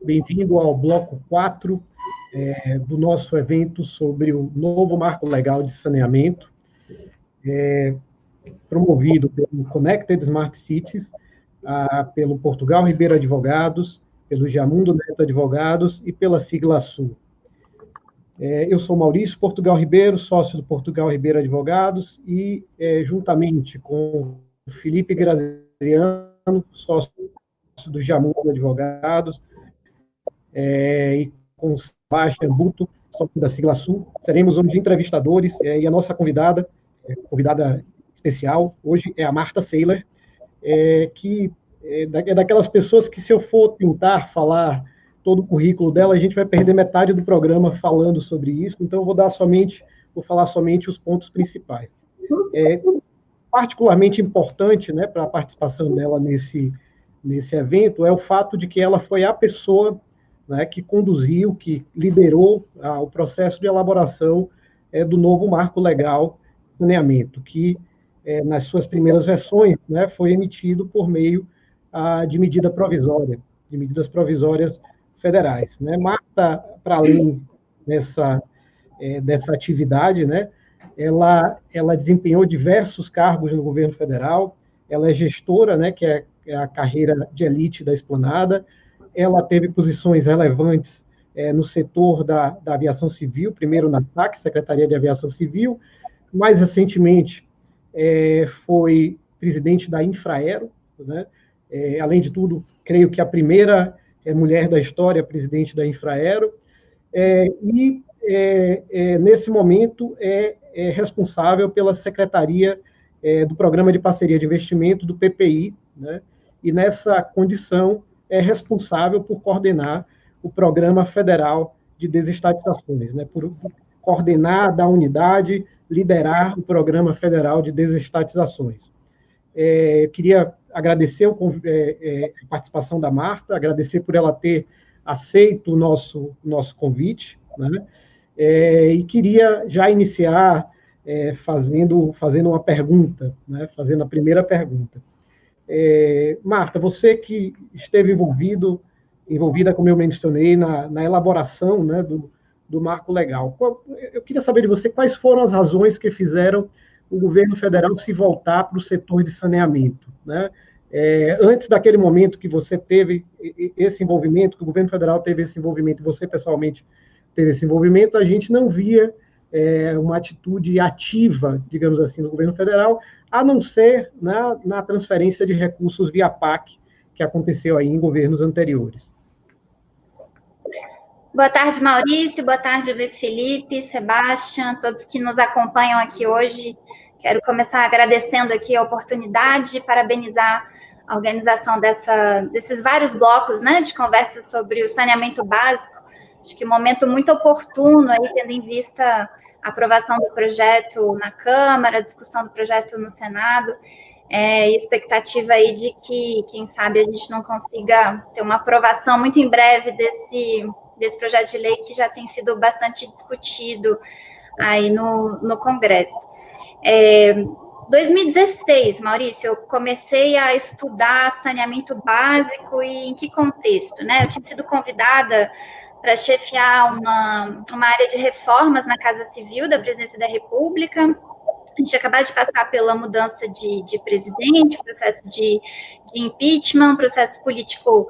Bem-vindo ao bloco 4 do nosso evento sobre o novo marco legal de saneamento, promovido pelo Connected Smart Cities, pelo Portugal Ribeiro Advogados, pelo Jamundo Neto Advogados e pela sigla Sul. Eu sou Maurício Portugal Ribeiro, sócio do Portugal Ribeiro Advogados, e juntamente com o Felipe Graziano, sócio do Jamundo Advogados, e com o Sebastião Buto, sócio da sigla Sul, seremos hoje entrevistadores, e a nossa convidada especial, hoje é a Marta Seiler, que é daquelas pessoas que, se eu for tentar falar todo o currículo dela, a gente vai perder metade do programa falando sobre isso, então eu vou falar somente os pontos principais. Particularmente importante, né, para a participação dela nesse evento é o fato de que ela foi a pessoa, né, que conduziu, que liderou o processo de elaboração do novo marco legal de saneamento, que nas suas primeiras versões, né, foi emitido por meio de medida provisória, de medidas provisórias federais, né? Marta, para além dessa atividade, né, ela desempenhou diversos cargos no governo federal, ela é gestora, né, que é a carreira de elite da Esplanada, ela teve posições relevantes no setor da aviação civil, primeiro na SAC, Secretaria de Aviação Civil, mais recentemente foi presidente da Infraero, né? Além de tudo, creio que a primeira mulher da história presidente da Infraero, nesse momento é responsável pela Secretaria do Programa de Parceria de Investimento do PPI, né? E nessa condição é responsável por coordenar o Programa Federal de Desestatizações, né? Por coordenar da unidade, liderar o Programa Federal de Desestatizações. Queria agradecer a participação da Marta, agradecer por ela ter aceito o nosso convite, né? E queria já iniciar fazendo uma pergunta, né? Fazendo a primeira pergunta. Marta, você que esteve envolvida, como eu mencionei, na elaboração, né, do marco legal, eu queria saber de você quais foram as razões que fizeram o governo federal se voltar para o setor de saneamento, né? Antes daquele momento que você teve esse envolvimento, que o governo federal teve esse envolvimento, e você pessoalmente teve esse envolvimento, a gente não via uma atitude ativa, digamos assim, do governo federal, a não ser na transferência de recursos via PAC, que aconteceu aí em governos anteriores. Boa tarde, Maurício, boa tarde, Luiz Felipe, Sebastião, todos que nos acompanham aqui hoje. Quero começar agradecendo aqui a oportunidade, parabenizar a organização desses vários blocos, né, de conversas sobre o saneamento básico. Acho que um momento muito oportuno, aí, tendo em vista a aprovação do projeto na Câmara, a discussão do projeto no Senado, e expectativa aí de que, quem sabe, a gente não consiga ter uma aprovação muito em breve desse projeto de lei que já tem sido bastante discutido aí no Congresso. 2016, Maurício, eu comecei a estudar saneamento básico e em que contexto, né? Eu tinha sido convidada para chefiar uma área de reformas na Casa Civil da Presidência da República. A gente acabou de passar pela mudança de presidente, processo de impeachment, processo político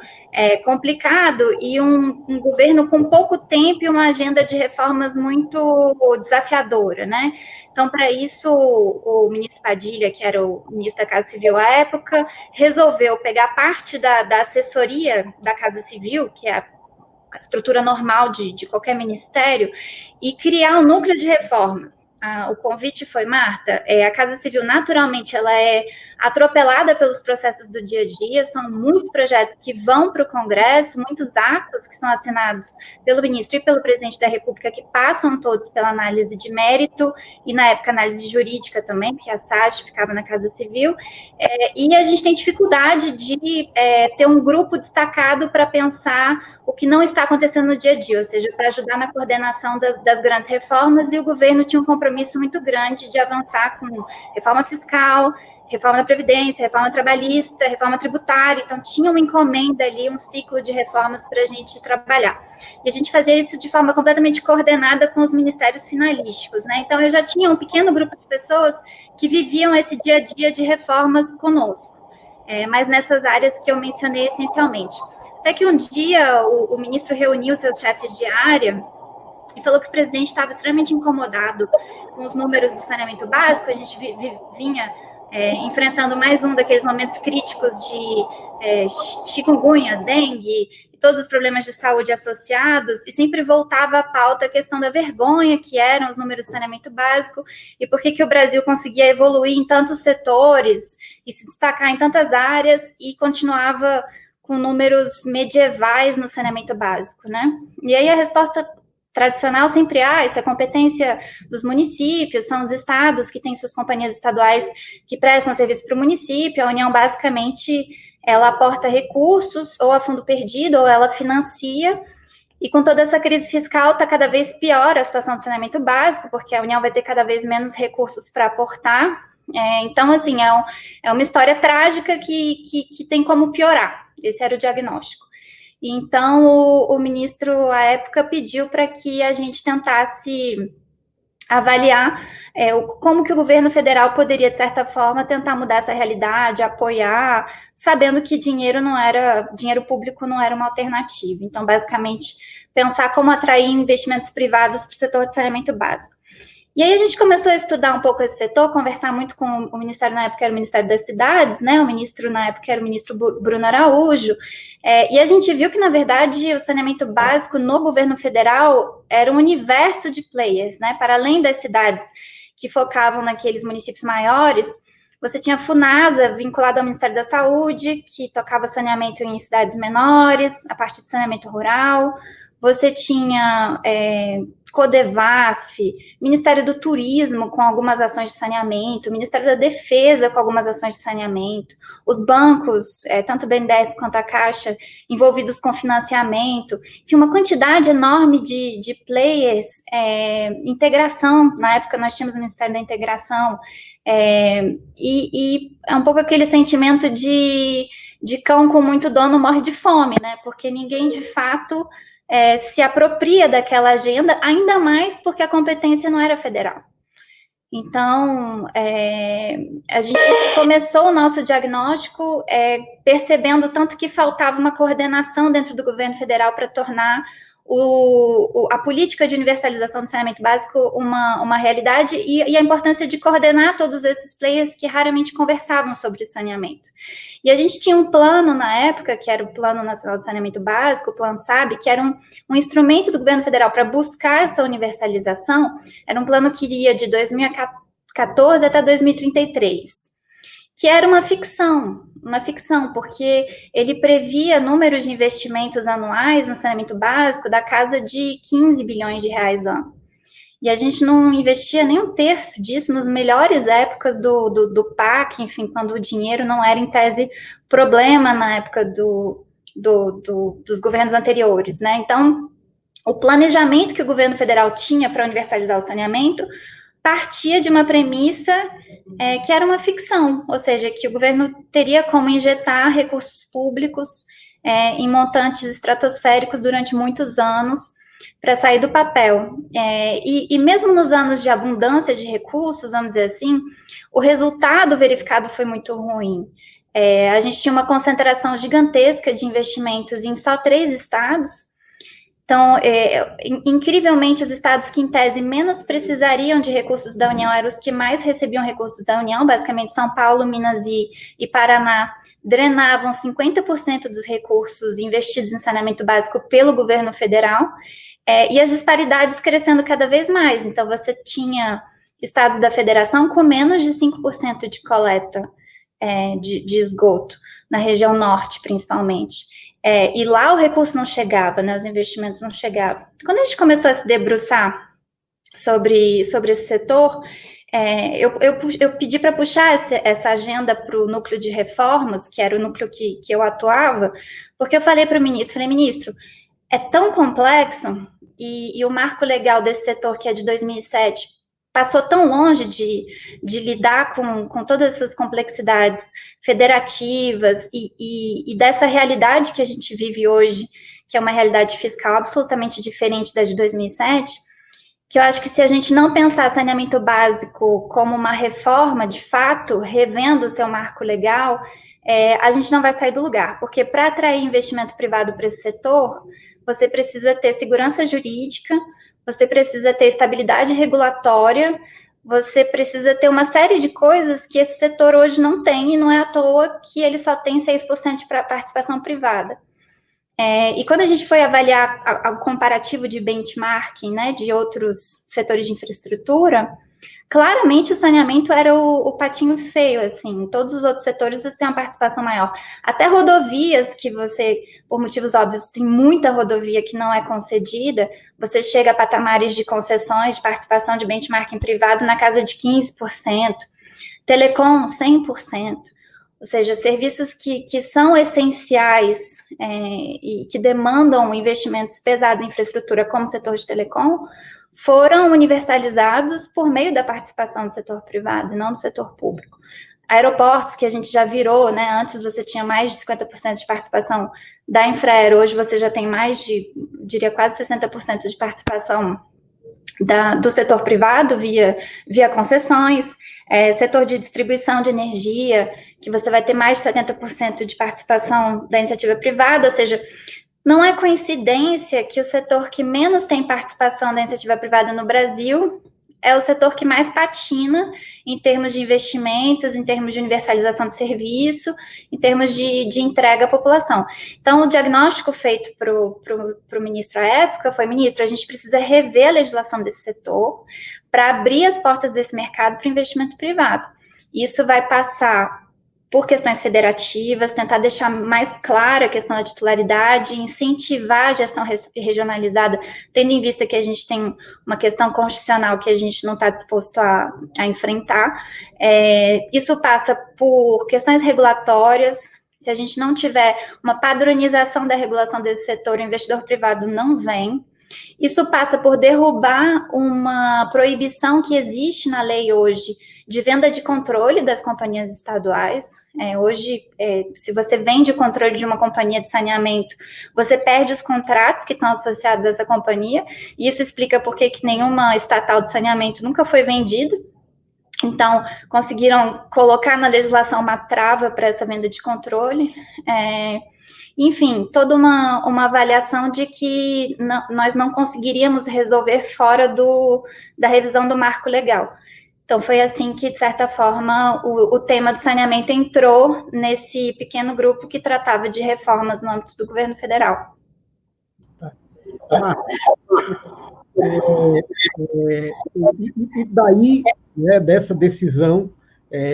complicado e um governo com pouco tempo e uma agenda de reformas muito desafiadora, né? Então, para isso, o ministro Padilha, que era o ministro da Casa Civil à época, resolveu pegar parte da assessoria da Casa Civil, que é a estrutura normal de qualquer ministério, e criar um núcleo de reformas. O convite foi, Marta, a Casa Civil, naturalmente, ela é atropelada pelos processos do dia a dia, são muitos projetos que vão para o Congresso, muitos atos que são assinados pelo ministro e pelo presidente da República, que passam todos pela análise de mérito, e na época análise jurídica também, porque a SAGE ficava na Casa Civil, e a gente tem dificuldade de ter um grupo destacado para pensar o que não está acontecendo no dia a dia, ou seja, para ajudar na coordenação das grandes reformas, e o governo tinha um compromisso muito grande de avançar com reforma fiscal, reforma da Previdência, reforma trabalhista, reforma tributária, então tinha uma encomenda ali, um ciclo de reformas para a gente trabalhar. E a gente fazia isso de forma completamente coordenada com os ministérios finalísticos, né? Então eu já tinha um pequeno grupo de pessoas que viviam esse dia a dia de reformas conosco, mas nessas áreas que eu mencionei essencialmente. Até que um dia o ministro reuniu seus chefes de área e falou que o presidente estava extremamente incomodado com os números do saneamento básico. A gente vinha enfrentando mais um daqueles momentos críticos de chikungunya, dengue, e todos os problemas de saúde associados, e sempre voltava à pauta a questão da vergonha que eram os números do saneamento básico, e por que o Brasil conseguia evoluir em tantos setores, e se destacar em tantas áreas, e continuava com números medievais no saneamento básico, né? E aí a resposta tradicional sempre, isso é competência dos municípios, são os estados que têm suas companhias estaduais que prestam serviço para o município, a União basicamente, ela aporta recursos, ou a fundo perdido, ou ela financia, e com toda essa crise fiscal está cada vez pior a situação do saneamento básico, porque a União vai ter cada vez menos recursos para aportar, então, assim, é uma história trágica que tem como piorar, esse era o diagnóstico. Então, o ministro, à época, pediu para que a gente tentasse avaliar como que o governo federal poderia, de certa forma, tentar mudar essa realidade, apoiar, sabendo que dinheiro público não era uma alternativa. Então, basicamente, pensar como atrair investimentos privados para o setor de saneamento básico. E aí a gente começou a estudar um pouco esse setor, conversar muito com o ministério, na época era o Ministério das Cidades, né? O ministro, na época, era o ministro Bruno Araújo, e a gente viu que, na verdade, o saneamento básico no governo federal era um universo de players, né? Para além das cidades que focavam naqueles municípios maiores, você tinha a Funasa, vinculada ao Ministério da Saúde, que tocava saneamento em cidades menores, a parte de saneamento rural. Você tinha Codevasf, Ministério do Turismo com algumas ações de saneamento, Ministério da Defesa com algumas ações de saneamento, os bancos, tanto o BNDES quanto a Caixa, envolvidos com financiamento, tinha uma quantidade enorme de players, integração, na época nós tínhamos o Ministério da Integração, e é um pouco aquele sentimento de cão com muito dono morre de fome, né? Porque ninguém, de fato, se apropria daquela agenda, ainda mais porque a competência não era federal. Então, a gente começou o nosso diagnóstico percebendo tanto que faltava uma coordenação dentro do governo federal para tornar a política de universalização do saneamento básico uma realidade e a importância de coordenar todos esses players que raramente conversavam sobre saneamento. E a gente tinha um plano na época, que era o Plano Nacional de Saneamento Básico, o Plano SAB, que era um instrumento do governo federal para buscar essa universalização. Era um plano que iria de 2014 até 2033, que era uma ficção, porque ele previa números de investimentos anuais no saneamento básico da casa de 15 bilhões de reais ano. E a gente não investia nem um terço disso nas melhores épocas do PAC, enfim, quando o dinheiro não era, em tese, problema na época dos governos anteriores, né? Então, o planejamento que o governo federal tinha para universalizar o saneamento partia de uma premissa que era uma ficção, ou seja, que o governo teria como injetar recursos públicos em montantes estratosféricos durante muitos anos para sair do papel. E mesmo nos anos de abundância de recursos, vamos dizer assim, o resultado verificado foi muito ruim. A gente tinha uma concentração gigantesca de investimentos em só 3 estados. Então, incrivelmente, os estados que, em tese, menos precisariam de recursos da União eram os que mais recebiam recursos da União, basicamente São Paulo, Minas e Paraná, drenavam 50% dos recursos investidos em saneamento básico pelo governo federal, e as disparidades crescendo cada vez mais. Então, você tinha estados da federação com menos de 5% de coleta de esgoto, na região norte, principalmente. E lá o recurso não chegava, né, os investimentos não chegavam. Quando a gente começou a se debruçar sobre esse setor, eu pedi para puxar essa agenda para o núcleo de reformas, que era o núcleo que eu atuava, porque eu falei para o ministro, ministro, é tão complexo, e o marco legal desse setor, que é de 2007, passou tão longe de lidar com todas essas complexidades federativas e dessa realidade que a gente vive hoje, que é uma realidade fiscal absolutamente diferente da de 2007, que eu acho que se a gente não pensar saneamento básico como uma reforma, de fato, revendo o seu marco legal, a gente não vai sair do lugar, porque para atrair investimento privado para esse setor, você precisa ter segurança jurídica, você precisa ter estabilidade regulatória, você precisa ter uma série de coisas que esse setor hoje não tem, e não é à toa que ele só tem 6% para participação privada. E quando a gente foi avaliar o comparativo de benchmarking, né, de outros setores de infraestrutura, claramente o saneamento era o patinho feio, assim, todos os outros setores você tem uma participação maior. Até rodovias, que você, por motivos óbvios, tem muita rodovia que não é concedida, você chega a patamares de concessões, de participação de benchmarking privado na casa de 15%, telecom 100%. Ou seja, serviços que são essenciais e que demandam investimentos pesados em infraestrutura, como o setor de telecom, foram universalizados por meio da participação do setor privado, e não do setor público. Aeroportos, que a gente já virou, né? Antes você tinha mais de 50% de participação da Infraero, hoje você já tem mais de, diria, quase 60% de participação do setor privado via concessões. Setor de distribuição de energia, que você vai ter mais de 70% de participação da iniciativa privada, ou seja, não é coincidência que o setor que menos tem participação da iniciativa privada no Brasil é o setor que mais patina em termos de investimentos, em termos de universalização de serviço, em termos de entrega à população. Então, o diagnóstico feito para o ministro à época foi: ministro, a gente precisa rever a legislação desse setor para abrir as portas desse mercado para investimento privado. Isso vai passar por questões federativas, tentar deixar mais clara a questão da titularidade, incentivar a gestão regionalizada, tendo em vista que a gente tem uma questão constitucional que a gente não está disposto a enfrentar. Isso passa por questões regulatórias. Se a gente não tiver uma padronização da regulação desse setor, o investidor privado não vem. Isso passa por derrubar uma proibição que existe na lei hoje de venda de controle das companhias estaduais. Hoje, se você vende o controle de uma companhia de saneamento, você perde os contratos que estão associados a essa companhia, e isso explica por que nenhuma estatal de saneamento nunca foi vendida. Então, conseguiram colocar na legislação uma trava para essa venda de controle. Enfim, toda uma avaliação de que nós não conseguiríamos resolver fora da revisão do marco legal. Então, foi assim que, de certa forma, o tema do saneamento entrou nesse pequeno grupo que tratava de reformas no âmbito do governo federal. E daí, né, dessa decisão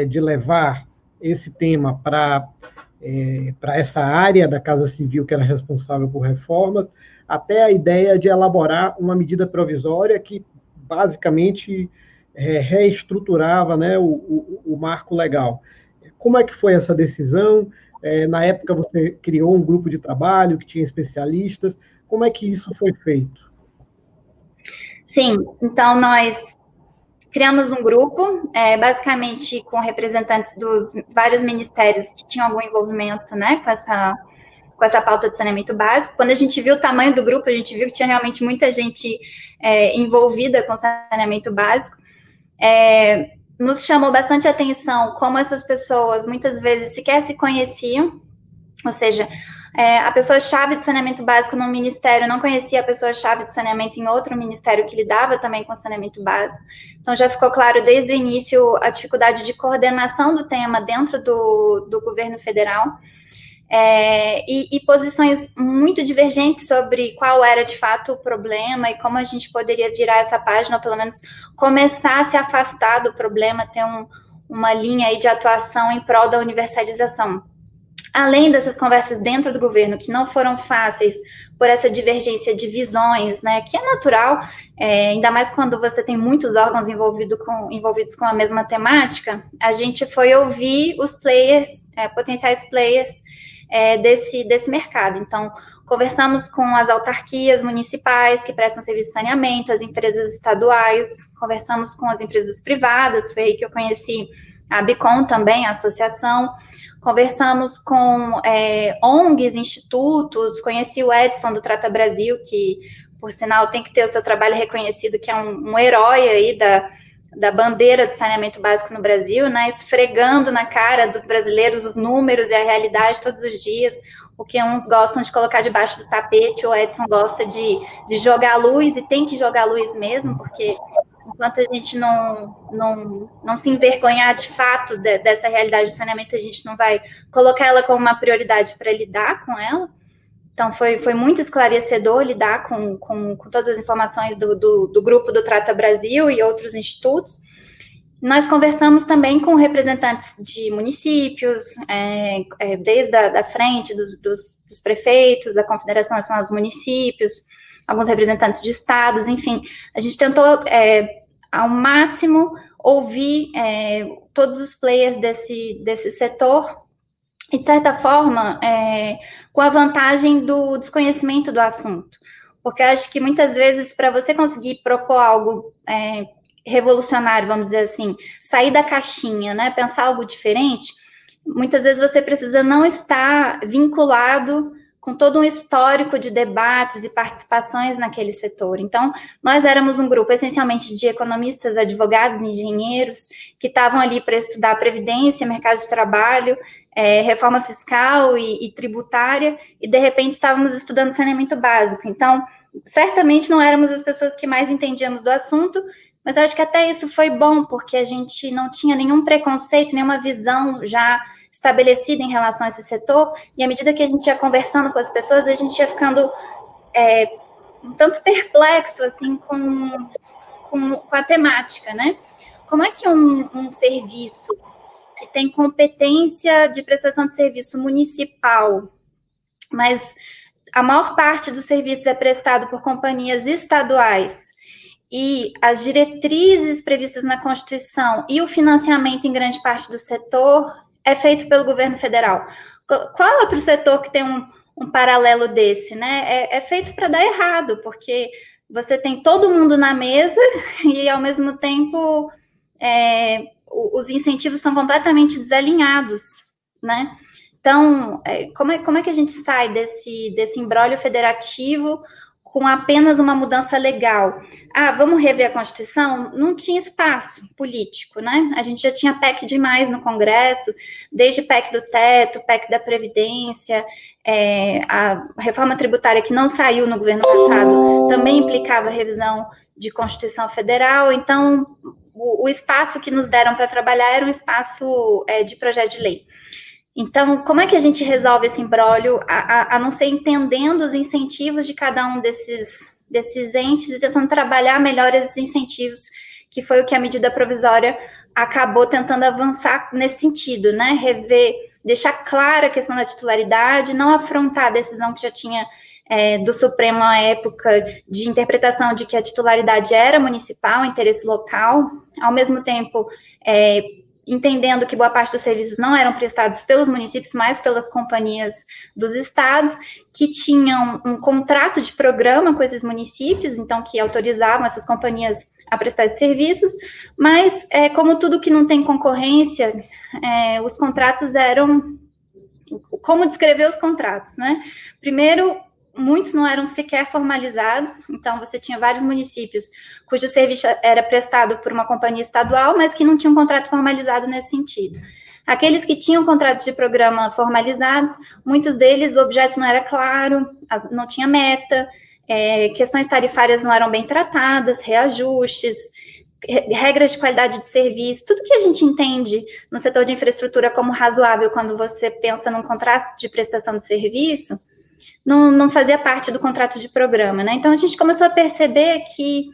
de levar esse tema para essa área da Casa Civil, que era responsável por reformas, até a ideia de elaborar uma medida provisória que, basicamente, reestruturava, né, o marco legal. Como é que foi essa decisão? Na época, você criou um grupo de trabalho que tinha especialistas. Como é que isso foi feito? Sim, então nós criamos um grupo, basicamente com representantes dos vários ministérios que tinham algum envolvimento, né, com essa pauta de saneamento básico. Quando a gente viu o tamanho do grupo, a gente viu que tinha realmente muita gente envolvida com saneamento básico. Nos chamou bastante atenção como essas pessoas muitas vezes sequer se conheciam, ou seja, a pessoa-chave de saneamento básico num ministério não conhecia a pessoa-chave de saneamento em outro ministério que lidava também com saneamento básico. Então, já ficou claro desde o início a dificuldade de coordenação do tema dentro do governo federal, e posições muito divergentes sobre qual era, de fato, o problema e como a gente poderia virar essa página, ou pelo menos começar a se afastar do problema, ter uma linha aí de atuação em prol da universalização. Além dessas conversas dentro do governo, que não foram fáceis por essa divergência de visões, né, que é natural, ainda mais quando você tem muitos órgãos envolvidos com a mesma temática, a gente foi ouvir os players, potenciais players desse mercado. Então, Conversamos com as autarquias municipais que prestam serviço de saneamento, as empresas estaduais, conversamos com as empresas privadas, foi aí que eu conheci a Bicom também, a associação, conversamos com ONGs, institutos, conheci o Edson do Trata Brasil, que, por sinal, tem que ter o seu trabalho reconhecido, que é um herói aí da bandeira do saneamento básico no Brasil, né, esfregando na cara dos brasileiros os números e a realidade todos os dias. O que uns gostam de colocar debaixo do tapete, o Edson gosta de jogar luz, e tem que jogar luz mesmo, porque enquanto a gente não se envergonhar de fato dessa realidade do saneamento, a gente não vai colocar ela como uma prioridade para lidar com ela. Então, foi muito esclarecedor lidar com todas as informações do grupo do Trata Brasil e outros institutos. Nós conversamos também com representantes de municípios, desde a frente dos prefeitos, da Confederação Nacional dos Municípios, alguns representantes de estados, enfim. A gente tentou, ao máximo, ouvir todos os players desse setor, e, de certa forma, com a vantagem do desconhecimento do assunto. Porque eu acho que, muitas vezes, para você conseguir propor algo revolucionário, vamos dizer assim, sair da caixinha, né, pensar algo diferente, muitas vezes você precisa não estar vinculado com todo um histórico de debates e participações naquele setor. Então, nós éramos um grupo essencialmente de economistas, advogados, engenheiros, que estavam ali para estudar previdência, mercado de trabalho, reforma fiscal e tributária, e de repente estávamos estudando saneamento básico. Então, certamente não éramos as pessoas que mais entendíamos do assunto, mas eu acho que até isso foi bom, porque a gente não tinha nenhum preconceito, nenhuma visão já estabelecida em relação a esse setor, e à medida que a gente ia conversando com as pessoas, a gente ia ficando um tanto perplexo, assim, com a temática, né? Como é que um serviço que tem competência de prestação de serviço municipal, mas a maior parte dos serviços é prestado por companhias estaduais, e as diretrizes previstas na Constituição e o financiamento em grande parte do setor é feito pelo governo federal? Qual outro setor que tem um paralelo desse, né? É feito para dar errado, porque você tem todo mundo na mesa e, ao mesmo tempo, os incentivos são completamente desalinhados, né? Então, como é que a gente sai desse imbróglio federativo com apenas uma mudança legal? Vamos rever a Constituição? Não tinha espaço político, né? A gente já tinha PEC demais no Congresso, desde PEC do teto, PEC da Previdência, a reforma tributária que não saiu no governo passado também implicava revisão de Constituição Federal. Então, o espaço que nos deram para trabalhar era um espaço de projeto de lei. Então, como é que a gente resolve esse imbróglio, a não ser entendendo os incentivos de cada um desses entes e tentando trabalhar melhor esses incentivos, que foi o que a medida provisória acabou tentando avançar nesse sentido, né? Rever, deixar clara a questão da titularidade, não afrontar a decisão que já tinha do Supremo à época de interpretação de que a titularidade era municipal, interesse local, ao mesmo tempo entendendo que boa parte dos serviços não eram prestados pelos municípios, mas pelas companhias dos estados, que tinham um contrato de programa com esses municípios, então que autorizavam essas companhias a prestar esses serviços, mas como tudo que não tem concorrência, os contratos eram... Como descrever os contratos, né? Primeiro, muitos não eram sequer formalizados, então você tinha vários municípios cujo serviço era prestado por uma companhia estadual, mas que não tinha um contrato formalizado nesse sentido. Aqueles que tinham contratos de programa formalizados, muitos deles o objeto não era claro, não tinha meta, questões tarifárias não eram bem tratadas, reajustes, regras de qualidade de serviço, tudo que a gente entende no setor de infraestrutura como razoável quando você pensa num contrato de prestação de serviço, não fazia parte do contrato de programa, né? Então, a gente começou a perceber que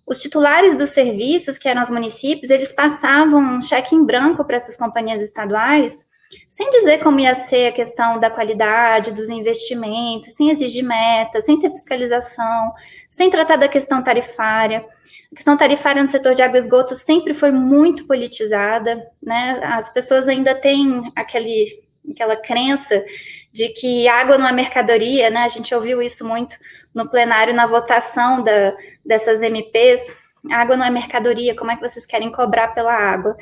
os titulares dos serviços, que eram os municípios, eles passavam um cheque em branco para essas companhias estaduais, sem dizer como ia ser a questão da qualidade, dos investimentos, sem exigir metas, sem ter fiscalização, sem tratar da questão tarifária. A questão tarifária no setor de água e esgoto sempre foi muito politizada, né? As pessoas ainda têm aquela crença de que água não é mercadoria, né? A gente ouviu isso muito no plenário, na votação dessas MPs. Água não é mercadoria, como é que vocês querem cobrar pela água?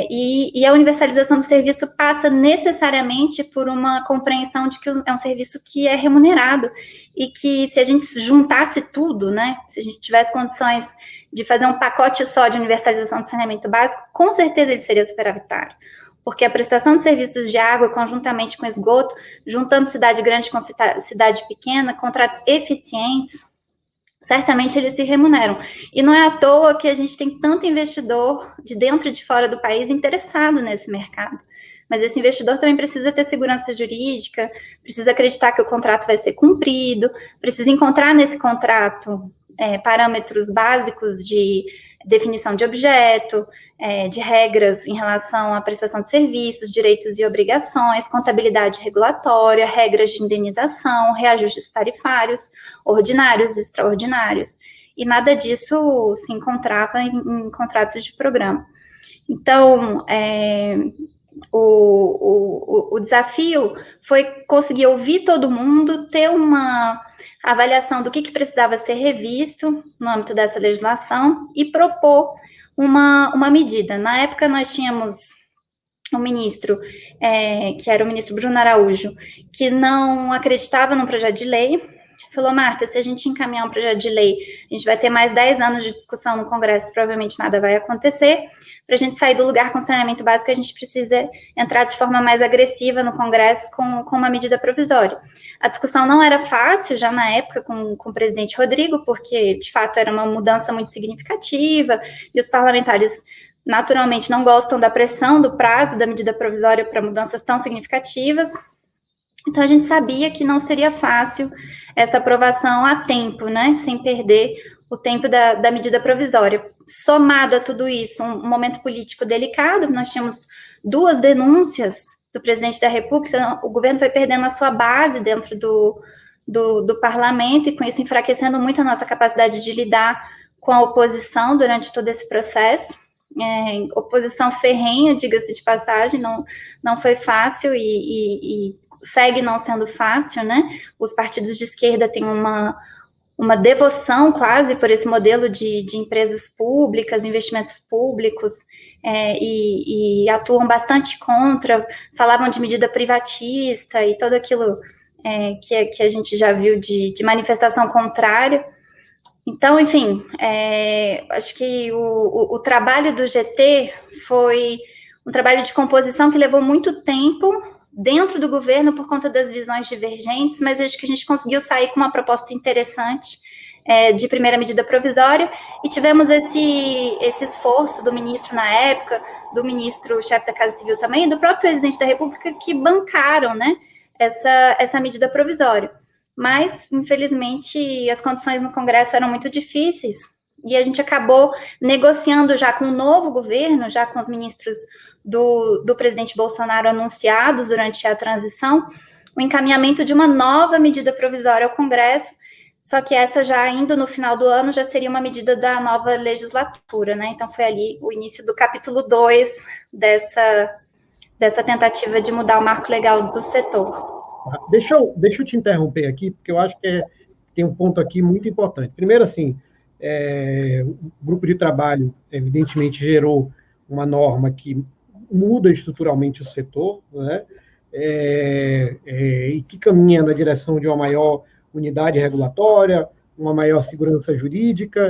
E a universalização do serviço passa necessariamente por uma compreensão de que é um serviço que é remunerado e que, se a gente juntasse tudo, né, se a gente tivesse condições de fazer um pacote só de universalização do saneamento básico, com certeza ele seria superavitário, porque a prestação de serviços de água, conjuntamente com esgoto, juntando cidade grande com cidade pequena, contratos eficientes, certamente eles se remuneram. E não é à toa que a gente tem tanto investidor de dentro e de fora do país interessado nesse mercado. Mas esse investidor também precisa ter segurança jurídica, precisa acreditar que o contrato vai ser cumprido, precisa encontrar nesse contrato parâmetros básicos de definição de objeto, de regras em relação à prestação de serviços, direitos e obrigações, contabilidade regulatória, regras de indenização, reajustes tarifários, ordinários e extraordinários. E nada disso se encontrava em contratos de programa. Então, o desafio foi conseguir ouvir todo mundo, ter uma avaliação do que precisava ser revisto no âmbito dessa legislação e propor uma medida. Na época, nós tínhamos um ministro, que era o ministro Bruno Araújo, que não acreditava no projeto de lei. Falou: Marta, se a gente encaminhar um projeto de lei, a gente vai ter mais 10 anos de discussão no Congresso, provavelmente nada vai acontecer. Para a gente sair do lugar com saneamento básico, a gente precisa entrar de forma mais agressiva no Congresso com uma medida provisória. A discussão não era fácil, já na época, com o presidente Rodrigo, porque, de fato, era uma mudança muito significativa, e os parlamentares, naturalmente, não gostam da pressão, do prazo da medida provisória para mudanças tão significativas. Então, a gente sabia que não seria fácil essa aprovação a tempo, né, sem perder o tempo da medida provisória. Somado a tudo isso, um momento político delicado, nós tínhamos 2 denúncias do presidente da República, o governo foi perdendo a sua base dentro do parlamento e com isso enfraquecendo muito a nossa capacidade de lidar com a oposição durante todo esse processo. Oposição ferrenha, diga-se de passagem, não foi fácil e segue não sendo fácil, né? Os partidos de esquerda têm uma devoção quase por esse modelo de empresas públicas, investimentos públicos, e atuam bastante contra, falavam de medida privatista e todo aquilo que a gente já viu de manifestação contrária. Então, enfim, acho que o trabalho do GT foi um trabalho de composição que levou muito tempo dentro do governo por conta das visões divergentes, mas acho que a gente conseguiu sair com uma proposta interessante de primeira medida provisória, e tivemos esse esforço do ministro na época, do ministro-chefe da Casa Civil também, e do próprio presidente da República, que bancaram, né, essa medida provisória. Mas, infelizmente, as condições no Congresso eram muito difíceis, e a gente acabou negociando já com o novo governo, já com os ministros do presidente Bolsonaro anunciados durante a transição, o encaminhamento de uma nova medida provisória ao Congresso, só que essa já indo no final do ano já seria uma medida da nova legislatura, né? Então foi ali o início do capítulo 2 dessa tentativa de mudar o marco legal do setor. Deixa eu te interromper aqui, porque eu acho que tem um ponto aqui muito importante. Primeiro, assim, o grupo de trabalho, evidentemente, gerou uma norma que muda estruturalmente o setor, né? E que caminha na direção de uma maior unidade regulatória, uma maior segurança jurídica,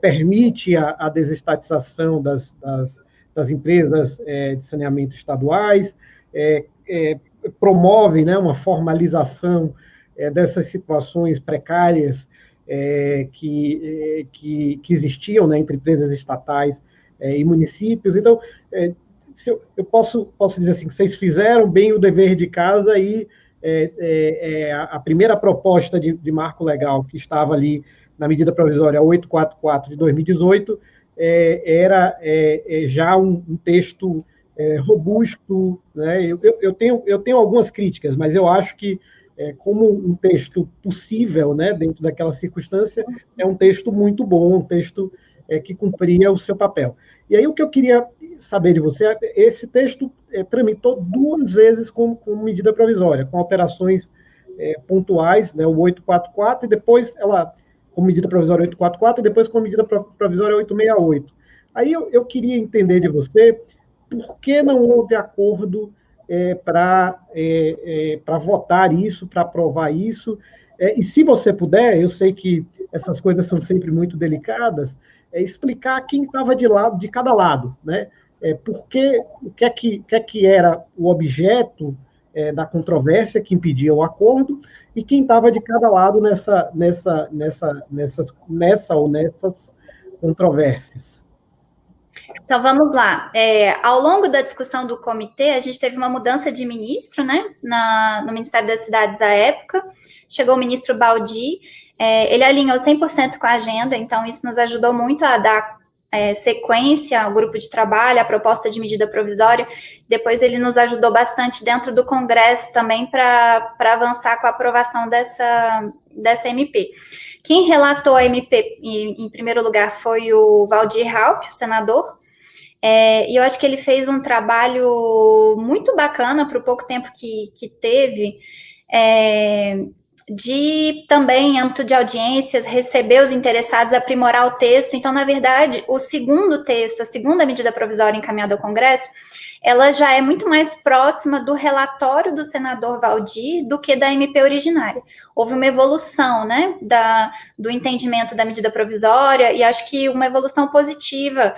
permite a desestatização das empresas de saneamento estaduais, promove, né, uma formalização dessas situações precárias que existiam, né, entre empresas estatais e municípios. Então, eu posso dizer assim, que vocês fizeram bem o dever de casa e a primeira proposta de marco legal que estava ali na medida provisória 844 de 2018 era já um texto robusto, né? Eu tenho algumas críticas, mas eu acho que como um texto possível, né, dentro daquela circunstância, é um texto muito bom, um texto que cumpria o seu papel. E aí o que eu queria saber de você, esse texto tramitou 2 vezes como medida provisória, com alterações pontuais, né, o 844, e depois ela, com medida provisória 844, e depois com medida provisória 868. Aí eu queria entender de você por que não houve acordo para votar isso, para aprovar isso, e se você puder, eu sei que essas coisas são sempre muito delicadas, explicar quem estava de cada lado, né? O que é que era o objeto da controvérsia que impedia o acordo e quem estava de cada lado nessas controvérsias. Então, vamos lá. Ao longo da discussão do comitê, a gente teve uma mudança de ministro, né, no Ministério das Cidades à época. Chegou o ministro Baldi, ele alinhou 100% com a agenda, então isso nos ajudou muito a dar sequência ao grupo de trabalho, à proposta de medida provisória. Depois ele nos ajudou bastante dentro do Congresso também para avançar com a aprovação dessa MP. Quem relatou a MP, em primeiro lugar, foi o Waldir Raupp, o senador, e eu acho que ele fez um trabalho muito bacana para o pouco tempo que teve, de também, em âmbito de audiências, receber os interessados, aprimorar o texto. Então, na verdade, o segundo texto, a segunda medida provisória encaminhada ao Congresso, ela já é muito mais próxima do relatório do senador Waldir do que da MP originária. Houve uma evolução, né, do entendimento da medida provisória, e acho que uma evolução positiva,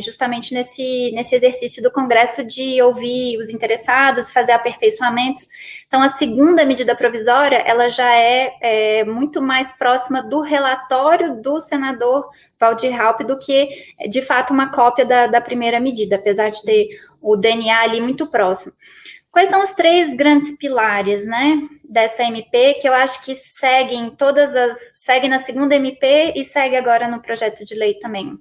justamente nesse exercício do Congresso de ouvir os interessados, fazer aperfeiçoamentos. Então, a segunda medida provisória, ela já é muito mais próxima do relatório do senador Waldir Raupp do que, de fato, uma cópia da primeira medida, apesar de ter o DNA ali muito próximo. Quais são os 3 grandes pilares, né, dessa MP, que eu acho que seguem na segunda MP e segue agora no projeto de lei também?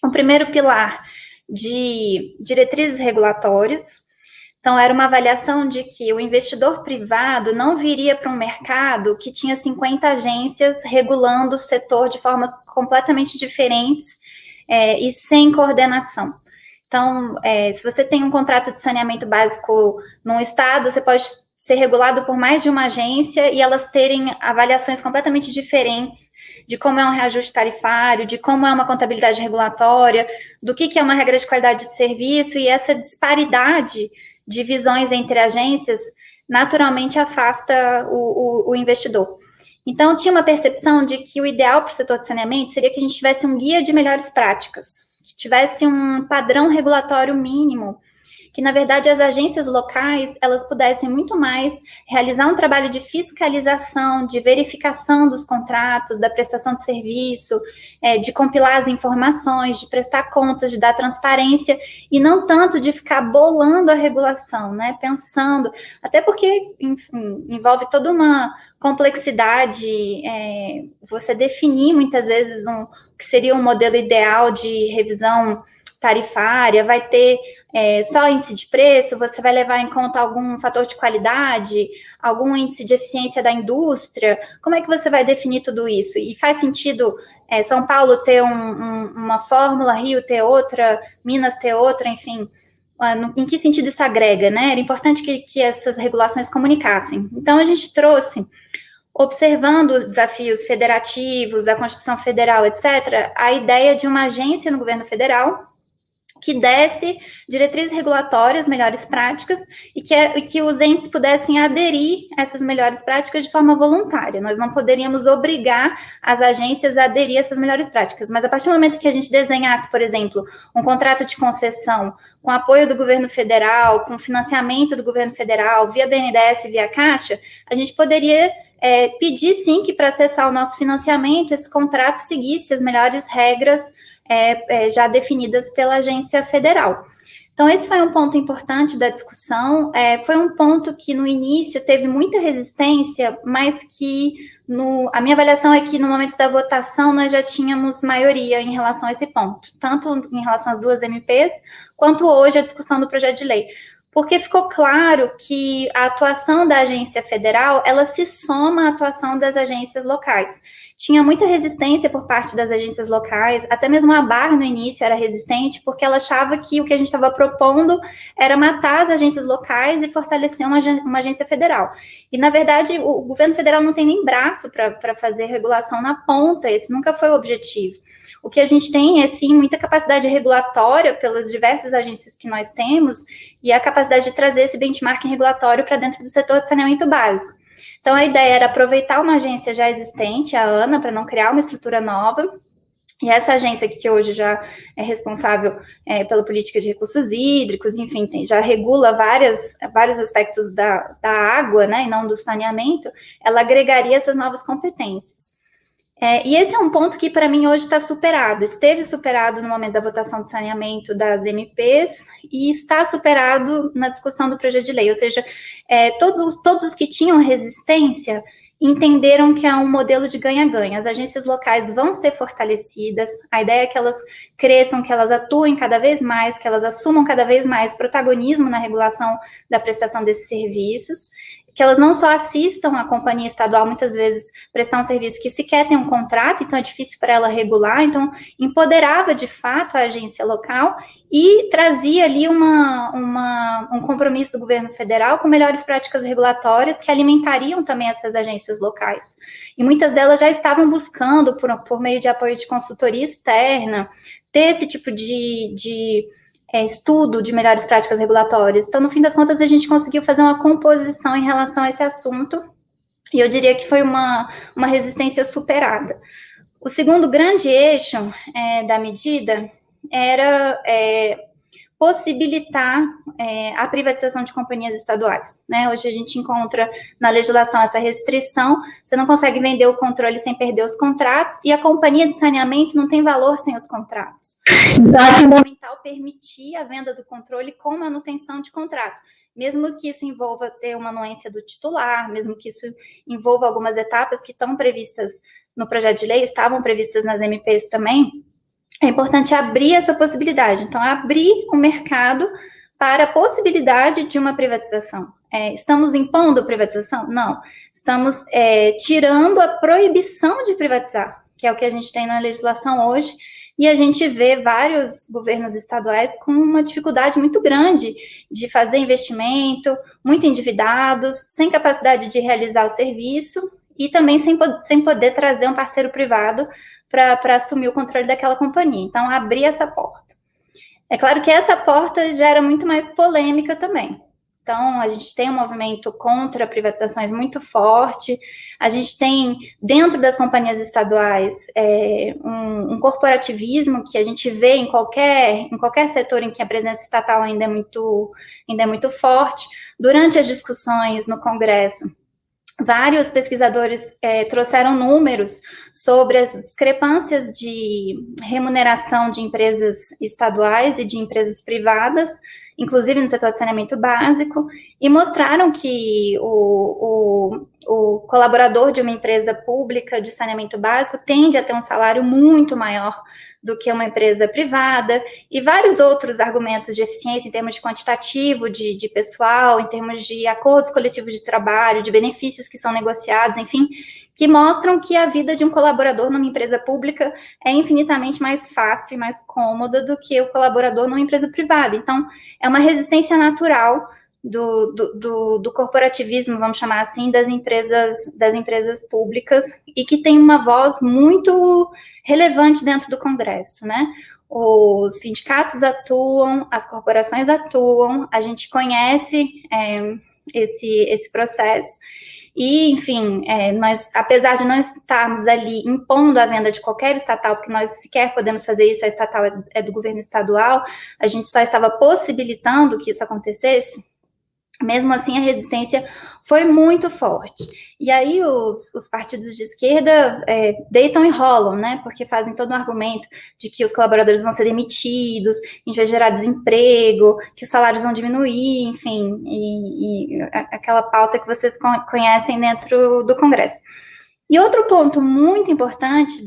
O primeiro pilar de diretrizes regulatórias. Então, era uma avaliação de que o investidor privado não viria para um mercado que tinha 50 agências regulando o setor de formas completamente diferentes e sem coordenação. Então, se você tem um contrato de saneamento básico num estado, você pode ser regulado por mais de uma agência e elas terem avaliações completamente diferentes de como é um reajuste tarifário, de como é uma contabilidade regulatória, do que é uma regra de qualidade de serviço, e essa disparidade de visões entre agências naturalmente afasta o investidor. Então, tinha uma percepção de que o ideal para o setor de saneamento seria que a gente tivesse um guia de melhores práticas, que tivesse um padrão regulatório mínimo, que, na verdade, as agências locais, elas pudessem muito mais realizar um trabalho de fiscalização, de verificação dos contratos, da prestação de serviço, de compilar as informações, de prestar contas, de dar transparência, e não tanto de ficar bolando a regulação, né, pensando, até porque, enfim, envolve toda uma complexidade, você definir, muitas vezes, o que seria um modelo ideal de revisão tarifária, vai ter só índice de preço, você vai levar em conta algum fator de qualidade, algum índice de eficiência da indústria, como é que você vai definir tudo isso? E faz sentido São Paulo ter uma fórmula, Rio ter outra, Minas ter outra, enfim, em que sentido isso agrega, né? Era importante que essas regulações comunicassem. Então, a gente trouxe, observando os desafios federativos, a Constituição Federal, etc., a ideia de uma agência no governo federal que desse diretrizes regulatórias, melhores práticas, e que os entes pudessem aderir a essas melhores práticas de forma voluntária. Nós não poderíamos obrigar as agências a aderir a essas melhores práticas, mas a partir do momento que a gente desenhasse, por exemplo, um contrato de concessão com apoio do governo federal, com financiamento do governo federal, via BNDES e via Caixa, a gente poderia pedir, sim, que para acessar o nosso financiamento, esse contrato seguisse as melhores regras já definidas pela agência federal. Então, esse foi um ponto importante da discussão, foi um ponto que no início teve muita resistência, mas que a minha avaliação é que no momento da votação nós já tínhamos maioria em relação a esse ponto, tanto em relação às 2 MPs, quanto hoje a discussão do projeto de lei. porque ficou claro que a atuação da agência federal, ela se soma à atuação das agências locais. Tinha muita resistência por parte das agências locais, até mesmo a BAR no início era resistente, porque ela achava que o que a gente estava propondo era matar as agências locais e fortalecer uma agência federal. E, na verdade, o governo federal não tem nem braço para fazer regulação na ponta, esse nunca foi o objetivo. O que a gente tem é, sim, muita capacidade regulatória pelas diversas agências que nós temos e a capacidade de trazer esse benchmarking regulatório para dentro do setor de saneamento básico. Então, a ideia era aproveitar uma agência já existente, a ANA, para não criar uma estrutura nova. E essa agência que hoje já é responsável pela política de recursos hídricos, enfim, já regula vários aspectos da água, né, e não do saneamento, ela agregaria essas novas competências. E esse é um ponto que, para mim, hoje está superado. Esteve superado no momento da votação de saneamento das MPs e está superado na discussão do projeto de lei. Ou seja, todos os que tinham resistência entenderam que é um modelo de ganha-ganha. As agências locais vão ser fortalecidas, a ideia é que elas cresçam, que elas atuem cada vez mais, que elas assumam cada vez mais protagonismo na regulação da prestação desses serviços, que elas não só assistam a companhia estadual, muitas vezes, prestar um serviço que sequer tem um contrato, então é difícil para ela regular, então empoderava, de fato, a agência local e trazia ali um compromisso do governo federal com melhores práticas regulatórias que alimentariam também essas agências locais. E muitas delas já estavam buscando, por meio de apoio de consultoria externa, ter esse tipo de estudo de melhores práticas regulatórias. Então, no fim das contas, a gente conseguiu fazer uma composição em relação a esse assunto, e eu diria que foi uma resistência superada. O segundo grande eixo da medida era possibilitar a privatização de companhias estaduais, né? Hoje a gente encontra na legislação essa restrição, você não consegue vender o controle sem perder os contratos, e a companhia de saneamento não tem valor sem os contratos. Então, é fundamental permitir a venda do controle com manutenção de contrato, mesmo que isso envolva ter uma anuência do titular, mesmo que isso envolva algumas etapas que estão previstas no projeto de lei, estavam previstas nas MPs também. É importante abrir essa possibilidade. Então, abrir o mercado para a possibilidade de uma privatização. Estamos impondo privatização? Não. Estamos tirando a proibição de privatizar, que é o que a gente tem na legislação hoje, e a gente vê vários governos estaduais com uma dificuldade muito grande de fazer investimento, muito endividados, sem capacidade de realizar o serviço e também sem poder trazer um parceiro privado para assumir o controle daquela companhia. Então, abrir essa porta. É claro que essa porta gera muito mais polêmica também. Então, a gente tem um movimento contra privatizações muito forte, a gente tem, dentro das companhias estaduais, um corporativismo que a gente vê em qualquer setor em que a presença estatal ainda é muito forte. Durante as discussões no Congresso, vários pesquisadores trouxeram números sobre as discrepâncias de remuneração de empresas estaduais e de empresas privadas, inclusive no setor de saneamento básico, e mostraram que o colaborador de uma empresa pública de saneamento básico tende a ter um salário muito maior do que uma empresa privada, e vários outros argumentos de eficiência em termos de quantitativo de pessoal, em termos de acordos coletivos de trabalho, de benefícios que são negociados, enfim, que mostram que a vida de um colaborador numa empresa pública é infinitamente mais fácil e mais cômoda do que o colaborador numa empresa privada. Então, é uma resistência natural do corporativismo, vamos chamar assim, das empresas públicas, e que tem uma voz muito relevante dentro do Congresso, né? Os sindicatos atuam, as corporações atuam, a gente conhece esse processo, e, enfim, nós, apesar de não estarmos ali impondo a venda de qualquer estatal, porque nós sequer podemos fazer isso, a estatal é do governo estadual, a gente só estava possibilitando que isso acontecesse. Mesmo assim, a resistência foi muito forte. E aí os partidos de esquerda deitam e rolam, né? Porque fazem todo um argumento de que os colaboradores vão ser demitidos, a gente vai gerar desemprego, que os salários vão diminuir, enfim, e aquela pauta que vocês conhecem dentro do Congresso. E outro ponto muito importante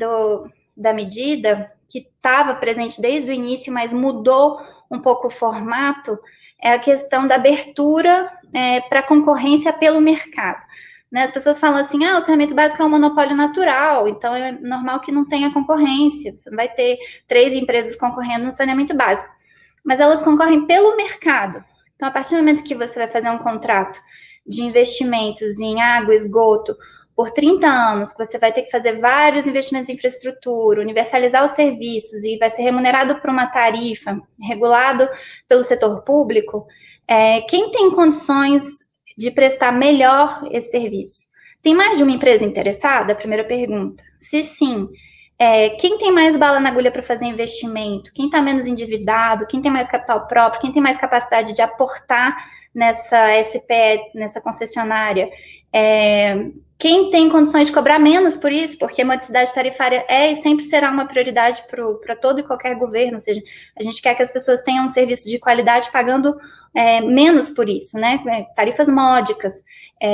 da medida, que estava presente desde o início, mas mudou um pouco o formato, é a questão da abertura para concorrência pelo mercado. Né? As pessoas falam assim, o saneamento básico é um monopólio natural, então é normal que não tenha concorrência, você não vai ter 3 empresas concorrendo no saneamento básico. Mas elas concorrem pelo mercado. Então, a partir do momento que você vai fazer um contrato de investimentos em água, esgoto, por 30 anos, que você vai ter que fazer vários investimentos em infraestrutura, universalizar os serviços e vai ser remunerado por uma tarifa, regulado pelo setor público, quem tem condições de prestar melhor esse serviço? Tem mais de uma empresa interessada? Primeira pergunta. Se sim, quem tem mais bala na agulha para fazer investimento? Quem está menos endividado? Quem tem mais capital próprio? Quem tem mais capacidade de aportar nessa SPE, nessa concessionária? Quem tem condições de cobrar menos por isso? Porque a modicidade tarifária e sempre será uma prioridade para todo e qualquer governo, ou seja, a gente quer que as pessoas tenham um serviço de qualidade pagando menos por isso, né? Tarifas módicas,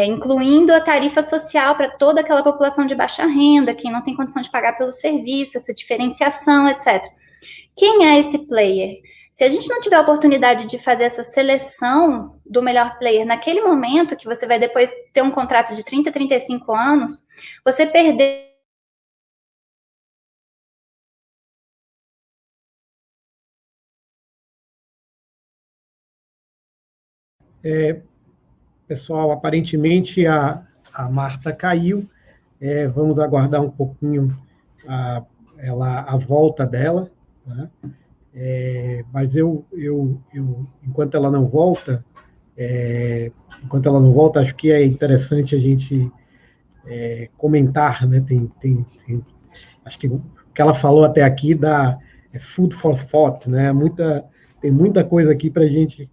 incluindo a tarifa social para toda aquela população de baixa renda, quem não tem condição de pagar pelo serviço, essa diferenciação, etc. Quem é esse player? Se a gente não tiver a oportunidade de fazer essa seleção do melhor player naquele momento, que você vai depois ter um contrato de 30, 35 anos, você perder. Pessoal, aparentemente a Marta caiu. Vamos aguardar um pouquinho a volta dela, né? Mas enquanto ela não volta, acho que é interessante a gente comentar, né? Acho que o que ela falou até aqui dá food for thought, né? Tem muita coisa aqui para a gente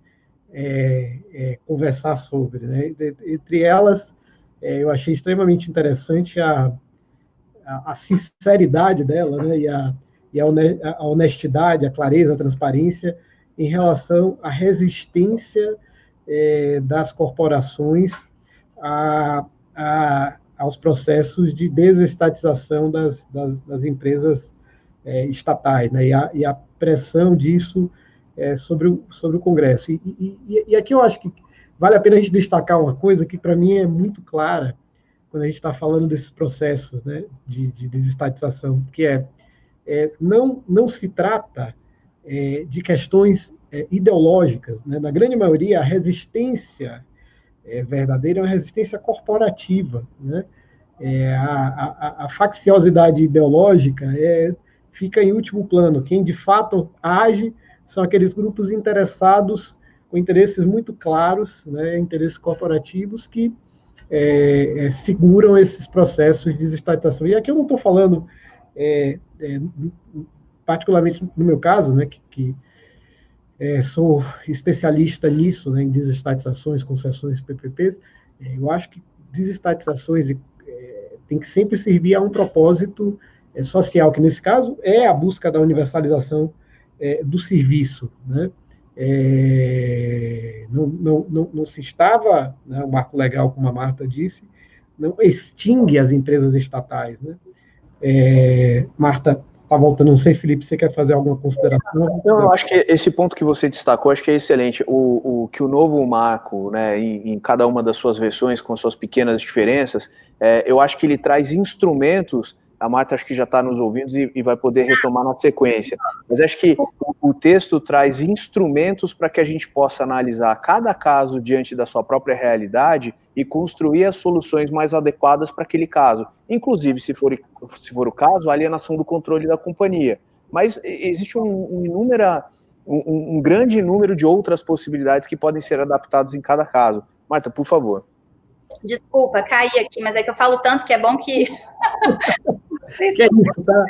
conversar sobre, né? Entre elas, eu achei extremamente interessante a sinceridade dela, né? E a honestidade, a clareza, a transparência em relação à resistência das corporações aos processos de desestatização das empresas estatais, né? E a pressão disso sobre o Congresso. E aqui eu acho que vale a pena a gente destacar uma coisa que, para mim, é muito clara quando a gente está falando desses processos, né, de desestatização, que não se trata de questões ideológicas, né? Na grande maioria, a resistência verdadeira é uma resistência corporativa, né? A facciosidade ideológica fica em último plano. Quem, de fato, age são aqueles grupos interessados com interesses muito claros, né, interesses corporativos que seguram esses processos de desestatização. E aqui eu não estou falando, particularmente no meu caso, né, que sou especialista nisso, né, em desestatizações, concessões, PPPs. Eu acho que desestatizações tem que sempre servir a um propósito social, que nesse caso é a busca da universalização do serviço, né? Não se estava, né, o marco legal, como a Marta disse, não extingue as empresas estatais, né? Marta está voltando, não sei, Felipe, você quer fazer alguma consideração? Então, eu acho que esse ponto que você destacou, acho que é excelente. Que o novo marco, né, em cada uma das suas versões, com suas pequenas diferenças, eu acho que ele traz instrumentos. A Marta acho que já está nos ouvindo e vai poder retomar na sequência. Mas acho que o texto traz instrumentos para que a gente possa analisar cada caso diante da sua própria realidade e construir as soluções mais adequadas para aquele caso. Inclusive, se for o caso, a alienação do controle da companhia. Mas existe um grande número de outras possibilidades que podem ser adaptadas em cada caso. Marta, por favor. Desculpa, caí aqui, mas é que eu falo tanto que é bom que... Que é isso, tá?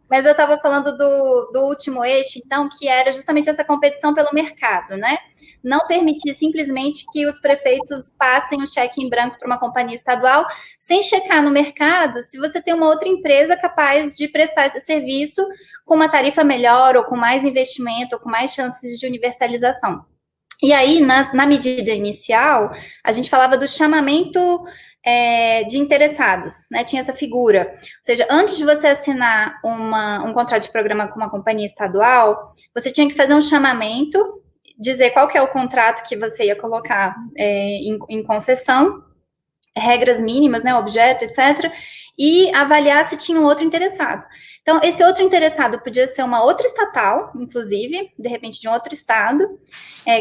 Mas eu estava falando do último eixo, então, que era justamente essa competição pelo mercado, né? Não permitir simplesmente que os prefeitos passem o cheque em branco para uma companhia estadual, sem checar no mercado se você tem uma outra empresa capaz de prestar esse serviço com uma tarifa melhor, ou com mais investimento, ou com mais chances de universalização. E aí, na medida inicial, a gente falava do chamamento de interessados, né? Tinha essa figura. Ou seja, antes de você assinar um contrato de programa com uma companhia estadual, você tinha que fazer um chamamento, dizer qual que é o contrato que você ia colocar em concessão, regras mínimas, né, objeto, etc., e avaliar se tinha um outro interessado. Então, esse outro interessado podia ser uma outra estatal, inclusive, de repente de um outro estado,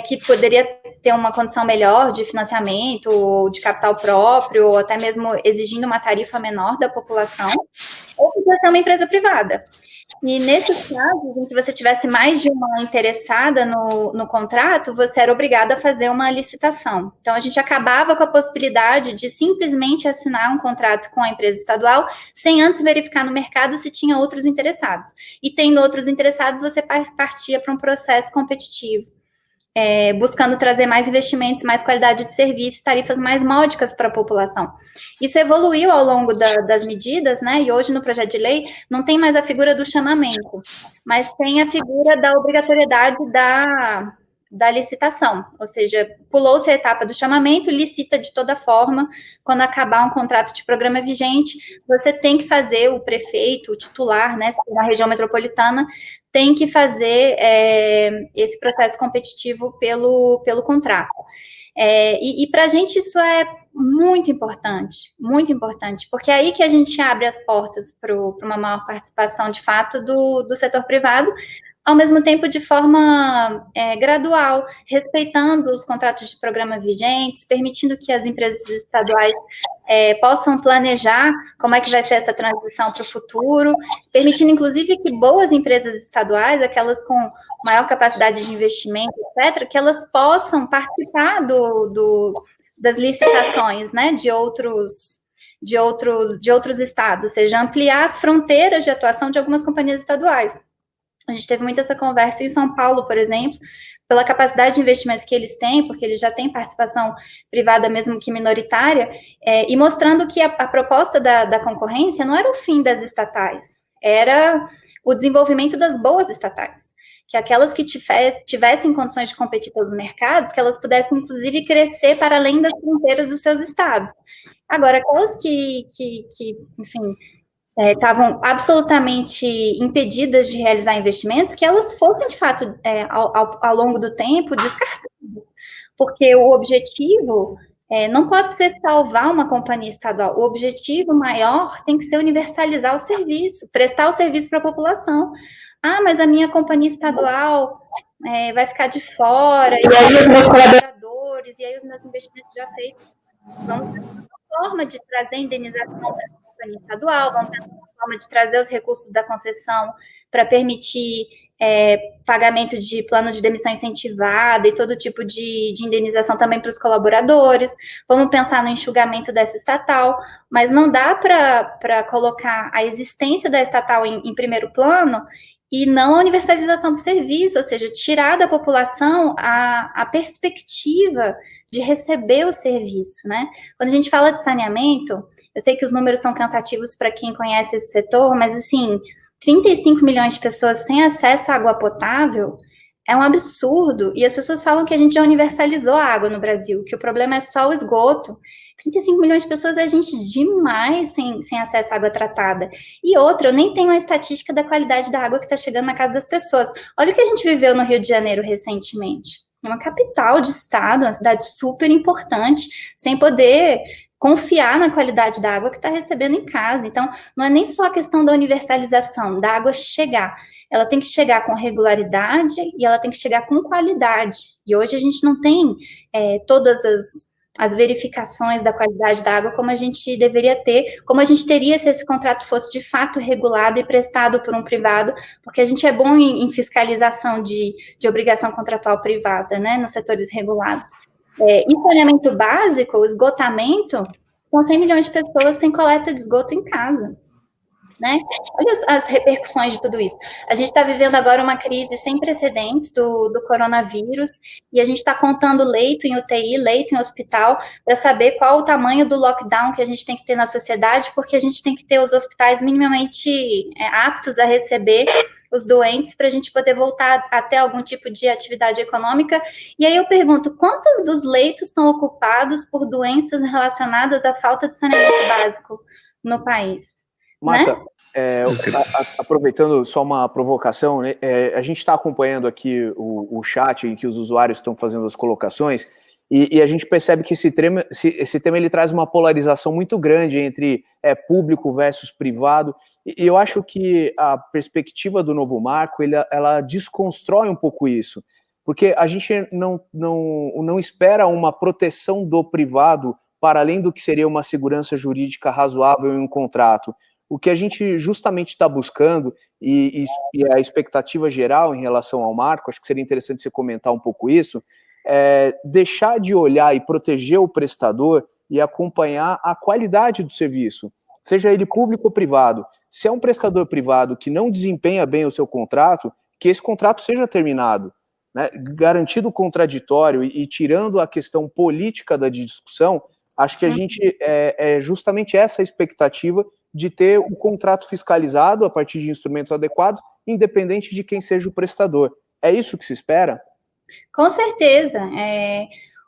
que poderia ter uma condição melhor de financiamento, ou de capital próprio, ou até mesmo exigindo uma tarifa menor da população, ou podia ser uma empresa privada. E nesses casos, em que você tivesse mais de uma interessada no contrato, você era obrigado a fazer uma licitação. Então, a gente acabava com a possibilidade de simplesmente assinar um contrato com a empresa estadual, sem antes verificar no mercado se tinha outros interessados. E tendo outros interessados, você partia para um processo competitivo, buscando trazer mais investimentos, mais qualidade de serviço, tarifas mais módicas para a população. Isso evoluiu ao longo das medidas, né? E hoje no projeto de lei não tem mais a figura do chamamento, mas tem a figura da obrigatoriedade da licitação, ou seja, pulou-se a etapa do chamamento, licita de toda forma. Quando acabar um contrato de programa vigente, você tem que fazer, o prefeito, o titular, né, na região metropolitana, tem que fazer esse processo competitivo pelo contrato. E para a gente isso é muito importante, porque é aí que a gente abre as portas para uma maior participação, de fato, do setor privado, ao mesmo tempo de forma gradual, respeitando os contratos de programa vigentes, permitindo que as empresas estaduais possam planejar como é que vai ser essa transição para o futuro, permitindo, inclusive, que boas empresas estaduais, aquelas com maior capacidade de investimento, etc., que elas possam participar das licitações, né, de outros estados, ou seja, ampliar as fronteiras de atuação de algumas companhias estaduais. A gente teve muito essa conversa em São Paulo, por exemplo, pela capacidade de investimento que eles têm, porque eles já têm participação privada, mesmo que minoritária, e mostrando que a proposta da concorrência não era o fim das estatais, era o desenvolvimento das boas estatais, que aquelas que tivessem condições de competir pelos mercados, que elas pudessem, inclusive, crescer para além das fronteiras dos seus estados. Agora, aquelas que enfim, estavam absolutamente impedidas de realizar investimentos, que elas fossem, de fato, ao longo do tempo, descartadas. Porque o objetivo não pode ser salvar uma companhia estadual. O objetivo maior tem que ser universalizar o serviço, prestar o serviço para a população. Ah, mas a minha companhia estadual vai ficar de fora, e aí os meus colaboradores, e aí os meus investimentos já feitos. Vamos ter uma forma de trazer indenização para a companhia estadual, vamos ter uma forma de trazer os recursos da concessão para permitir pagamento de plano de demissão incentivada e todo tipo de indenização também para os colaboradores. Vamos pensar no enxugamento dessa estatal, mas não dá para colocar a existência da estatal em primeiro plano e não a universalização do serviço, ou seja, tirar da população a perspectiva de receber o serviço, né? Quando a gente fala de saneamento, eu sei que os números são cansativos para quem conhece esse setor, mas, assim, 35 milhões de pessoas sem acesso à água potável é um absurdo, e as pessoas falam que a gente já universalizou a água no Brasil, que o problema é só o esgoto. 35 milhões de pessoas é gente demais sem acesso à água tratada. E outra, eu nem tenho a estatística da qualidade da água que está chegando na casa das pessoas. Olha o que a gente viveu no Rio de Janeiro recentemente. É uma capital de estado, uma cidade super importante, sem poder confiar na qualidade da água que está recebendo em casa. Então, não é nem só a questão da universalização, da água chegar. Ela tem que chegar com regularidade e ela tem que chegar com qualidade. E hoje a gente não tem todas as verificações da qualidade da água como a gente deveria ter, como a gente teria se esse contrato fosse de fato regulado e prestado por um privado, porque a gente é bom em fiscalização de obrigação contratual privada, né, nos setores regulados. Em saneamento básico, o esgotamento, são 100 milhões de pessoas sem coleta de esgoto em casa, né? Olha as repercussões de tudo isso. A gente está vivendo agora uma crise sem precedentes do coronavírus, e a gente está contando leito em UTI, leito em hospital, para saber qual o tamanho do lockdown que a gente tem que ter na sociedade, porque a gente tem que ter os hospitais minimamente aptos a receber os doentes para a gente poder voltar a ter algum tipo de atividade econômica. E aí eu pergunto, quantos dos leitos estão ocupados por doenças relacionadas à falta de saneamento básico no país? Marta, né? Aproveitando só uma provocação, né, a gente está acompanhando aqui o chat em que os usuários estão fazendo as colocações, e a gente percebe que esse tema ele traz uma polarização muito grande entre público versus privado, e eu acho que a perspectiva do novo marco, ela desconstrói um pouco isso, porque a gente não espera uma proteção do privado para além do que seria uma segurança jurídica razoável em um contrato. O que a gente justamente está buscando, e a expectativa geral em relação ao marco, acho que seria interessante você comentar um pouco isso, é deixar de olhar e proteger o prestador e acompanhar a qualidade do serviço, seja ele público ou privado. Se é um prestador privado que não desempenha bem o seu contrato, que esse contrato seja terminado, né? Garantido o contraditório e tirando a questão política da discussão, acho que a gente é justamente essa expectativa de ter o contrato fiscalizado a partir de instrumentos adequados, independente de quem seja o prestador. É isso que se espera? Com certeza.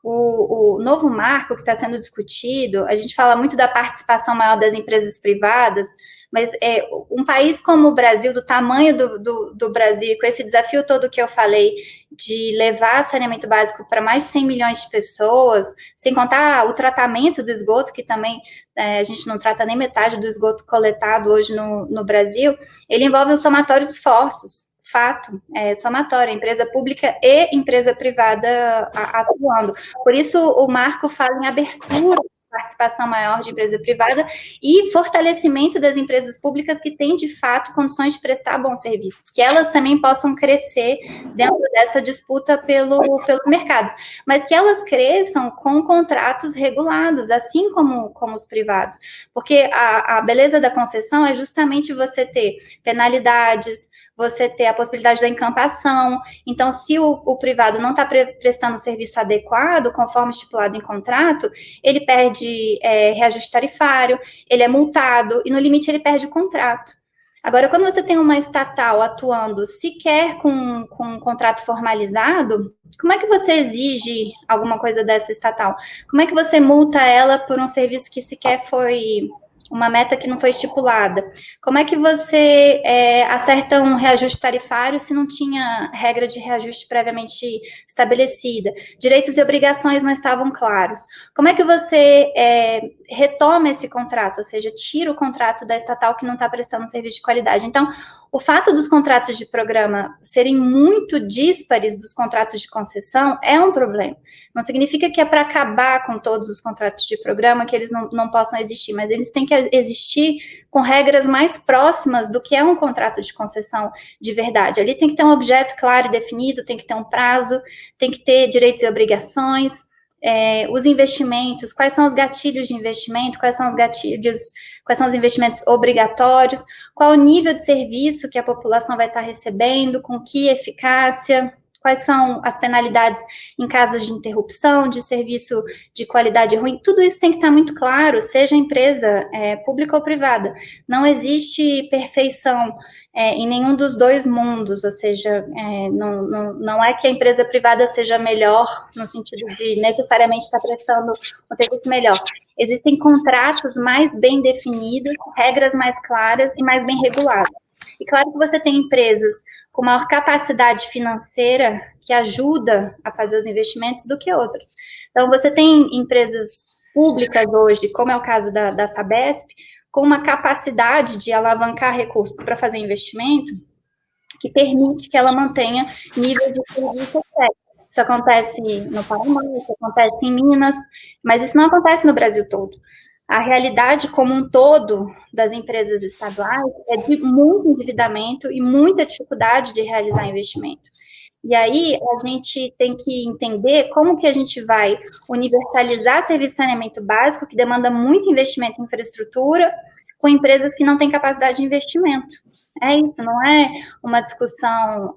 O novo marco que está sendo discutido, a gente fala muito da participação maior das empresas privadas, mas um país como o Brasil, do tamanho do Brasil, com esse desafio todo que eu falei, de levar saneamento básico para mais de 100 milhões de pessoas, sem contar o tratamento do esgoto, que também a gente não trata nem metade do esgoto coletado hoje no Brasil, ele envolve um somatório de esforços. Fato, somatório, empresa pública e empresa privada atuando. Por isso, o marco fala em abertura, participação maior de empresa privada e fortalecimento das empresas públicas que têm, de fato, condições de prestar bons serviços, que elas também possam crescer dentro dessa disputa pelos mercados, mas que elas cresçam com contratos regulados, assim como os privados, porque a beleza da concessão é justamente você ter penalidades, você ter a possibilidade da encampação. Então, se o privado não está prestando o serviço adequado, conforme estipulado em contrato, ele perde reajuste tarifário, ele é multado, e no limite ele perde o contrato. Agora, quando você tem uma estatal atuando sequer com um contrato formalizado, como é que você exige alguma coisa dessa estatal? Como é que você multa ela por um serviço que sequer foi... uma meta que não foi estipulada? Como é que você acerta um reajuste tarifário se não tinha regra de reajuste previamente estabelecida? Direitos e obrigações não estavam claros. Como é que você retoma esse contrato, ou seja, tira o contrato da estatal que não está prestando um serviço de qualidade? Então, o fato dos contratos de programa serem muito díspares dos contratos de concessão é um problema. Não significa que é para acabar com todos os contratos de programa que eles não possam existir, mas eles têm que existir com regras mais próximas do que é um contrato de concessão de verdade. Ali tem que ter um objeto claro e definido, tem que ter um prazo, tem que ter direitos e obrigações, os investimentos, quais são os gatilhos de investimento, quais são os investimentos obrigatórios, qual o nível de serviço que a população vai estar recebendo, com que eficácia, quais são as penalidades em casos de interrupção, de serviço de qualidade ruim. Tudo isso tem que estar muito claro, seja empresa pública ou privada. Não existe perfeição em nenhum dos dois mundos, ou seja, não é que a empresa privada seja melhor no sentido de necessariamente estar prestando um serviço melhor. Existem contratos mais bem definidos, regras mais claras e mais bem reguladas. E claro que você tem empresas com maior capacidade financeira que ajuda a fazer os investimentos do que outras. Então, você tem empresas públicas hoje, como é o caso da Sabesp, com uma capacidade de alavancar recursos para fazer investimento que permite que ela mantenha nível de serviço técnico. Isso acontece no Paraná, isso acontece em Minas, mas isso não acontece no Brasil todo. A realidade como um todo das empresas estaduais é de muito endividamento e muita dificuldade de realizar investimento. E aí a gente tem que entender como que a gente vai universalizar serviço de saneamento básico, que demanda muito investimento em infraestrutura, com empresas que não têm capacidade de investimento. É isso, não é uma discussão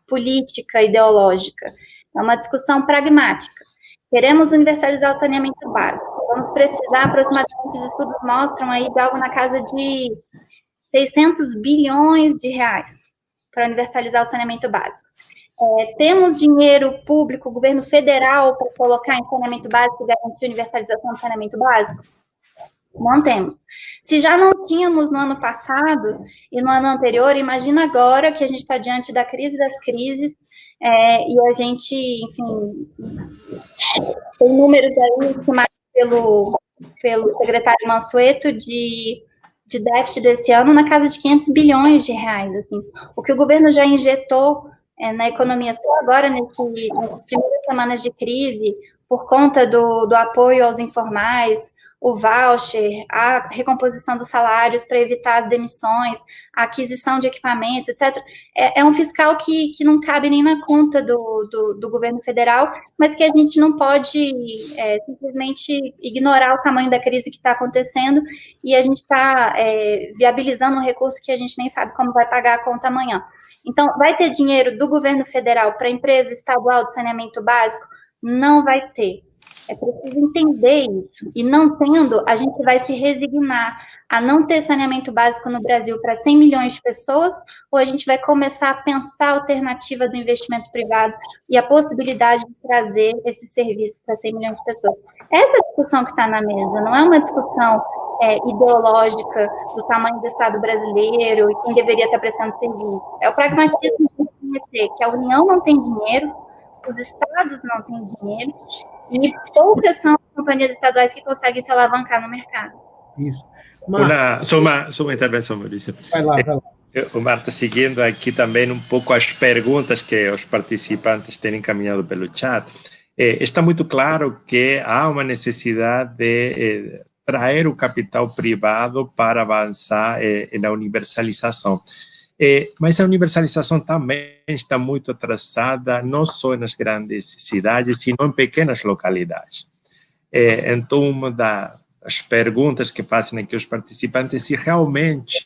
política, ideológica, é uma discussão pragmática. Queremos universalizar o saneamento básico. Vamos precisar, aproximadamente, os estudos mostram aí de algo na casa de 600 bilhões de reais. para universalizar o saneamento básico. Temos dinheiro público, governo federal, para colocar em saneamento básico e garantir a universalização do saneamento básico? Não temos. Se já não tínhamos no ano passado e no ano anterior, imagina agora que a gente está diante da crise das crises, e a gente, enfim, tem números aí estimados pelo secretário Mansueto de déficit desse ano na casa de 500 bilhões de reais. Assim. O que o governo já injetou na economia só agora, nessas primeiras semanas de crise, por conta do apoio aos informais, o voucher, a recomposição dos salários para evitar as demissões, a aquisição de equipamentos, etc. É um fiscal que não cabe nem na conta do governo federal, mas que a gente não pode simplesmente ignorar o tamanho da crise que está acontecendo e a gente está viabilizando um recurso que a gente nem sabe como vai pagar a conta amanhã. Então, vai ter dinheiro do governo federal para a empresa estadual de saneamento básico? Não vai ter. É preciso entender isso. E não tendo, a gente vai se resignar a não ter saneamento básico no Brasil para 100 milhões de pessoas, ou a gente vai começar a pensar a alternativa do investimento privado e a possibilidade de trazer esse serviço para 100 milhões de pessoas. Essa é a discussão que está na mesa, não é uma discussão ideológica do tamanho do Estado brasileiro e quem deveria estar prestando serviço. É o pragmatismo de reconhecer que a União não tem dinheiro, os estados não têm dinheiro, e poucas são as companhias estaduais que conseguem se alavancar no mercado. Isso. Só uma intervenção, Maurício. Vai lá. Marta, seguindo aqui também um pouco as perguntas que os participantes têm encaminhado pelo chat, está muito claro que há uma necessidade de trazer o capital privado para avançar na universalização. Mas a universalização também está muito atrasada, não só nas grandes cidades, sino em pequenas localidades. Então, uma das perguntas que fazem aqui os participantes é se realmente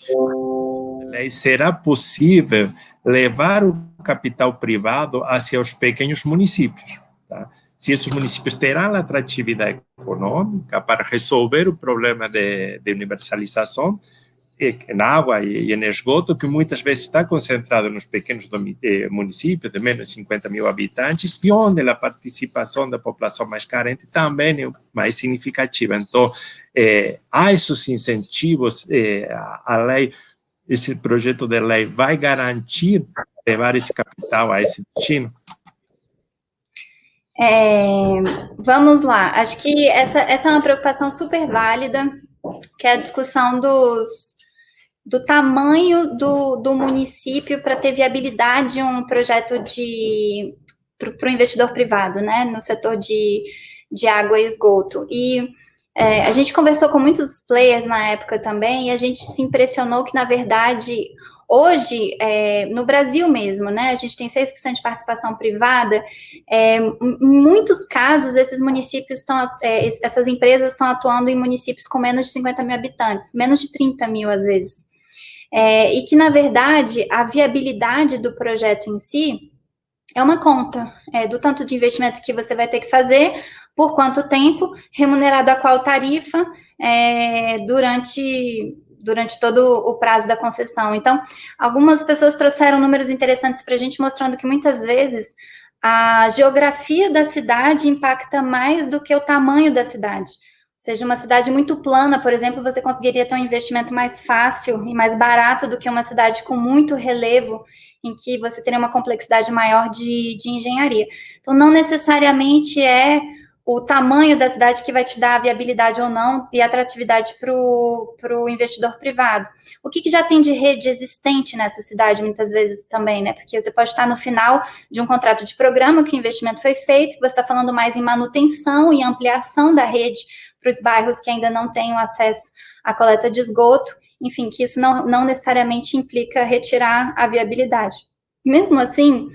será possível levar o capital privado hacia os pequenos municípios. Tá? Se esses municípios terão atratividade econômica para resolver o problema de universalização, na água e em esgoto, que muitas vezes está concentrado nos pequenos municípios de menos de 50 mil habitantes, e onde a participação da população mais carente também é mais significativa. Então, há esses incentivos, a lei, esse projeto de lei vai garantir levar esse capital a esse destino? Vamos lá, acho que essa é uma preocupação super válida, que é a discussão do tamanho do município para ter viabilidade um projeto para o investidor privado, né, no setor de água e esgoto. E a gente conversou com muitos players na época também, e a gente se impressionou que, na verdade, hoje, no Brasil mesmo, né, a gente tem 6% de participação privada, em muitos casos, esses municípios essas empresas estão atuando em municípios com menos de 50 mil habitantes, menos de 30 mil às vezes. E que, na verdade, a viabilidade do projeto em si é uma conta do tanto de investimento que você vai ter que fazer, por quanto tempo, remunerado a qual tarifa, durante todo o prazo da concessão. Então, algumas pessoas trouxeram números interessantes para a gente, mostrando que muitas vezes a geografia da cidade impacta mais do que o tamanho da cidade. Ou seja, uma cidade muito plana, por exemplo, você conseguiria ter um investimento mais fácil e mais barato do que uma cidade com muito relevo, em que você teria uma complexidade maior de engenharia. Então, não necessariamente é o tamanho da cidade que vai te dar a viabilidade ou não e atratividade para o investidor privado. O que já tem de rede existente nessa cidade, muitas vezes também, né? Porque você pode estar no final de um contrato de programa que o investimento foi feito, que você está falando mais em manutenção e ampliação da rede para os bairros que ainda não têm o acesso à coleta de esgoto, enfim, que isso não necessariamente implica retirar a viabilidade. Mesmo assim,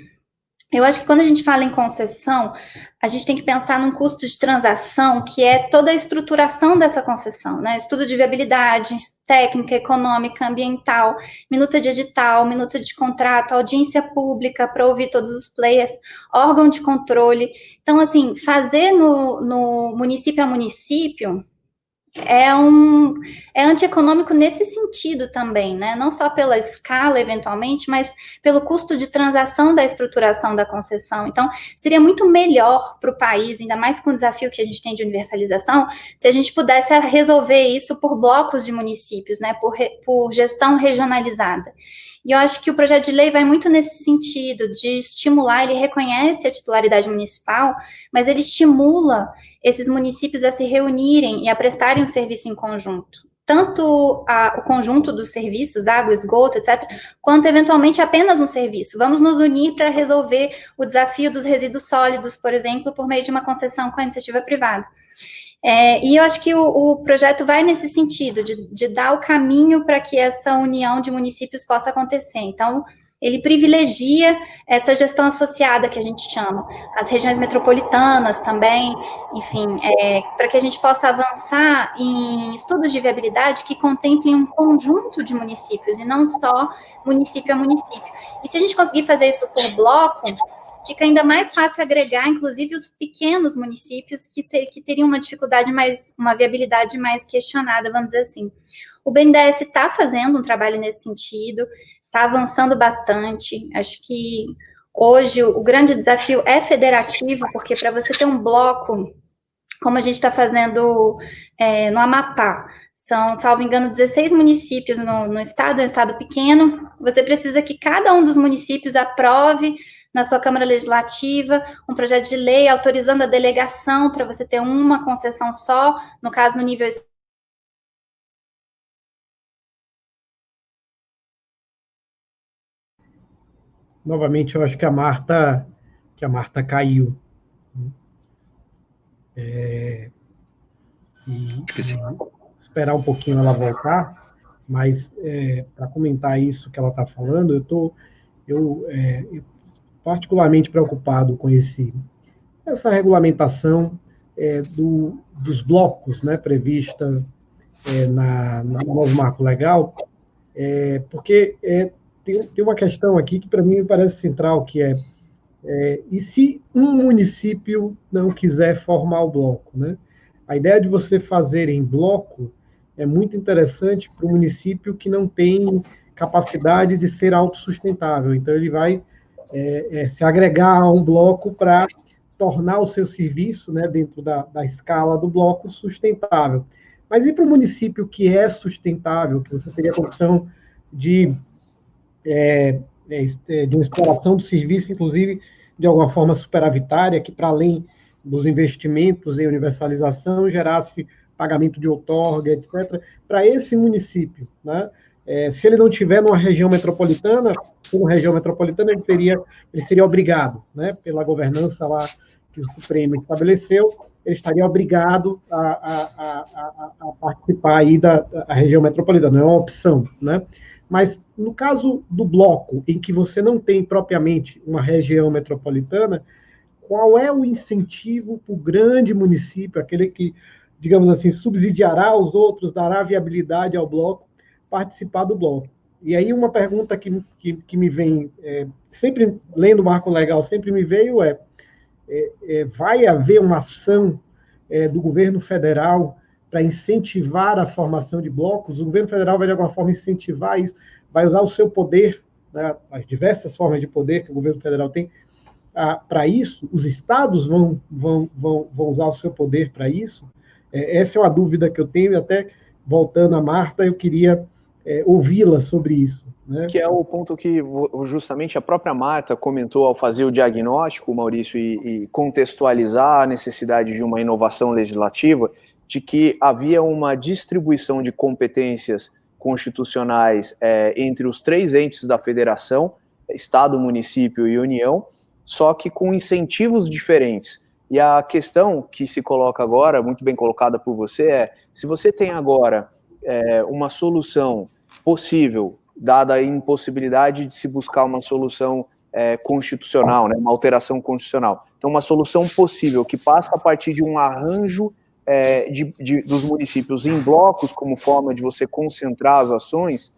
eu acho que quando a gente fala em concessão, a gente tem que pensar num custo de transação, que é toda a estruturação dessa concessão, né? Estudo de viabilidade, técnica, econômica, ambiental, minuta de edital, minuta de contrato, audiência pública para ouvir todos os players, órgão de controle. Então, assim, fazer no município a município é antieconômico nesse sentido também, né? Não só pela escala, eventualmente, mas pelo custo de transação da estruturação da concessão. Então, seria muito melhor para o país, ainda mais com o desafio que a gente tem de universalização, se a gente pudesse resolver isso por blocos de municípios, né? Por gestão regionalizada. E eu acho que o projeto de lei vai muito nesse sentido, de estimular, ele reconhece a titularidade municipal, mas ele estimula esses municípios a se reunirem e a prestarem um serviço em conjunto. Tanto o conjunto dos serviços, água, esgoto, etc., quanto, eventualmente, apenas um serviço. Vamos nos unir para resolver o desafio dos resíduos sólidos, por exemplo, por meio de uma concessão com a iniciativa privada. E eu acho que o projeto vai nesse sentido, de dar o caminho para que essa união de municípios possa acontecer. Então, ele privilegia essa gestão associada que a gente chama, as regiões metropolitanas também, enfim, para que a gente possa avançar em estudos de viabilidade que contemplem um conjunto de municípios, e não só município a município. E se a gente conseguir fazer isso por bloco, fica ainda mais fácil agregar, inclusive, os pequenos municípios que teriam uma viabilidade mais questionada, vamos dizer assim. O BNDES está fazendo um trabalho nesse sentido, está avançando bastante. Acho que hoje o grande desafio é federativo, porque para você ter um bloco, como a gente está fazendo no Amapá, são, salvo engano, 16 municípios no estado, é um estado pequeno, você precisa que cada um dos municípios aprove na sua Câmara Legislativa um projeto de lei autorizando a delegação para você ter uma concessão só, no caso, no nível. Novamente, eu acho que a Marta caiu. Esperar um pouquinho ela voltar, mas para comentar isso que ela está falando, eu particularmente preocupado com essa regulamentação dos blocos, né, prevista no novo marco legal, porque tem uma questão aqui que para mim me parece central, que e se um município não quiser formar o bloco, né? A ideia de você fazer em bloco é muito interessante para o município que não tem capacidade de ser autossustentável. Então, ele vai se agregar a um bloco para tornar o seu serviço, né, dentro da escala do bloco, sustentável. Mas e para o município que é sustentável, que você teria a condição de uma exploração do serviço, inclusive, de alguma forma superavitária, que, para além dos investimentos em universalização, gerasse pagamento de outorga, etc., para esse município, né? Se ele não tiver numa região metropolitana, ele seria obrigado, né, pela governança lá que o Supremo estabeleceu, ele estaria obrigado a participar aí da região metropolitana, não é uma opção, né? Mas no caso do bloco, em que você não tem propriamente uma região metropolitana, qual é o incentivo para o grande município, aquele que, digamos assim, subsidiará os outros, dará viabilidade ao bloco, participar do bloco? E aí uma pergunta que me vem, sempre lendo o marco legal, sempre me veio vai haver uma ação do governo federal para incentivar a formação de blocos? O governo federal vai, de alguma forma, incentivar isso, vai usar o seu poder, né, as diversas formas de poder que o governo federal tem para isso? Os estados vão usar o seu poder para isso? Essa é uma dúvida que eu tenho, e até voltando a Marta, eu queria ouvi-la sobre isso, né? Que é o ponto que justamente a própria Marta comentou ao fazer o diagnóstico, Maurício, e contextualizar a necessidade de uma inovação legislativa, de que havia uma distribuição de competências constitucionais entre os três entes da federação, Estado, município e União, só que com incentivos diferentes. E a questão que se coloca agora, muito bem colocada por você, se você tem agora uma solução possível, dada a impossibilidade de se buscar uma solução constitucional, né, uma alteração constitucional. Então, uma solução possível que passa a partir de um arranjo dos municípios em blocos, como forma de você concentrar as ações,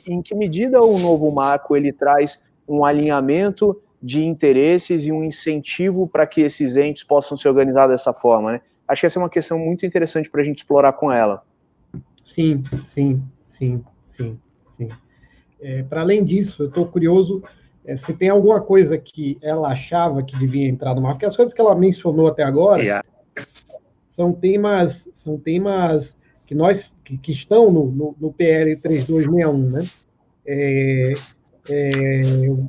em que medida o novo marco ele traz um alinhamento de interesses e um incentivo para que esses entes possam se organizar dessa forma, né? Acho que essa é uma questão muito interessante para a gente explorar com ela. Sim. Para além disso, eu estou curioso se tem alguma coisa que ela achava que devia entrar no marco, porque as coisas que ela mencionou até agora são temas que estão no PL 3261, né?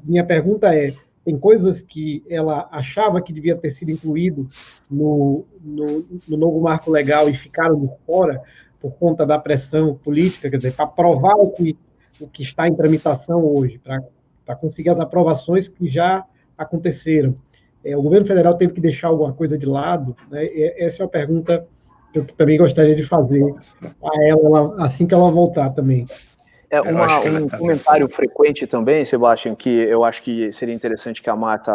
Minha pergunta é, tem coisas que ela achava que devia ter sido incluído no novo marco legal e ficaram de fora por conta da pressão política, quer dizer, para aprovar o que está em tramitação hoje, para conseguir as aprovações que já aconteceram. O governo federal teve que deixar alguma coisa de lado, né? Essa é uma pergunta que eu também gostaria de fazer a ela assim que ela voltar também. Um comentário frequente também, Sebastião, que eu acho que seria interessante que a Marta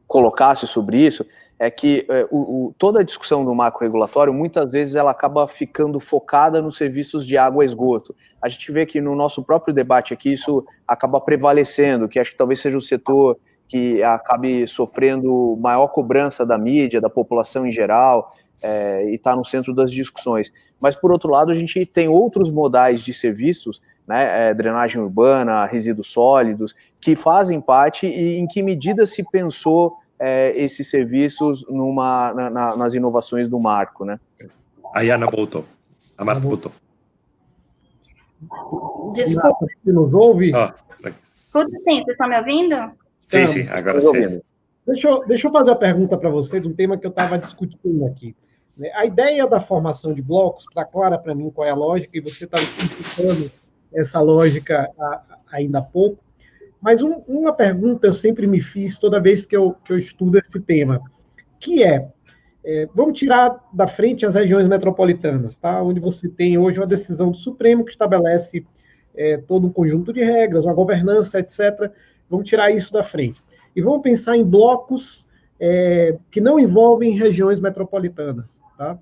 colocasse sobre isso, é que toda a discussão do marco regulatório, muitas vezes ela acaba ficando focada nos serviços de água e esgoto. A gente vê que no nosso próprio debate aqui isso acaba prevalecendo, que acho que talvez seja o setor que acabe sofrendo maior cobrança da mídia, da população em geral, e está no centro das discussões. Mas, por outro lado, a gente tem outros modais de serviços, né, drenagem urbana, resíduos sólidos, que fazem parte e em que medida se pensou esses serviços nas inovações do marco, né? A Ana voltou. A Marta voltou. Desculpa. Você nos ouve? Tudo sim, vocês estão me ouvindo? Sim, agora sim. Deixa eu fazer uma pergunta para você de um tema que eu estava discutindo aqui. A ideia da formação de blocos, está clara para mim qual é a lógica, e você está explicando essa lógica ainda há pouco, mas uma pergunta eu sempre me fiz toda vez que eu estudo esse tema, que vamos tirar da frente as regiões metropolitanas, tá? Onde você tem hoje uma decisão do Supremo que estabelece todo um conjunto de regras, uma governança, etc. Vamos tirar isso da frente. E vamos pensar em blocos que não envolvem regiões metropolitanas. Tá?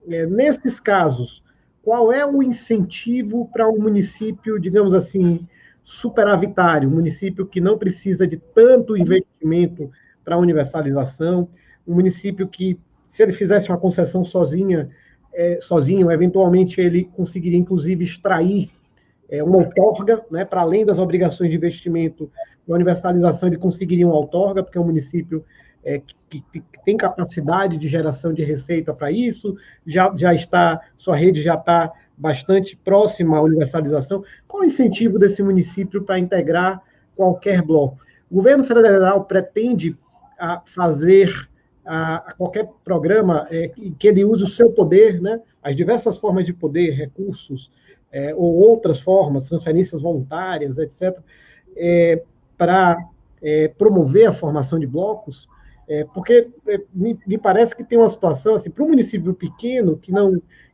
Nesses casos, qual é o incentivo para um município, digamos assim, superavitário, um município que não precisa de tanto investimento para universalização, um município que, se ele fizesse uma concessão sozinho, eventualmente ele conseguiria, inclusive, extrair uma outorga, né, para além das obrigações de investimento na universalização, ele conseguiria uma outorga, porque é um município que tem capacidade de geração de receita para isso, sua rede já está bastante próxima à universalização. Qual o incentivo desse município para integrar qualquer bloco? O governo federal pretende fazer qualquer programa que ele use o seu poder, né, as diversas formas de poder, recursos, ou outras formas, transferências voluntárias, etc., para promover a formação de blocos, porque me parece que tem uma situação, assim, para um município pequeno,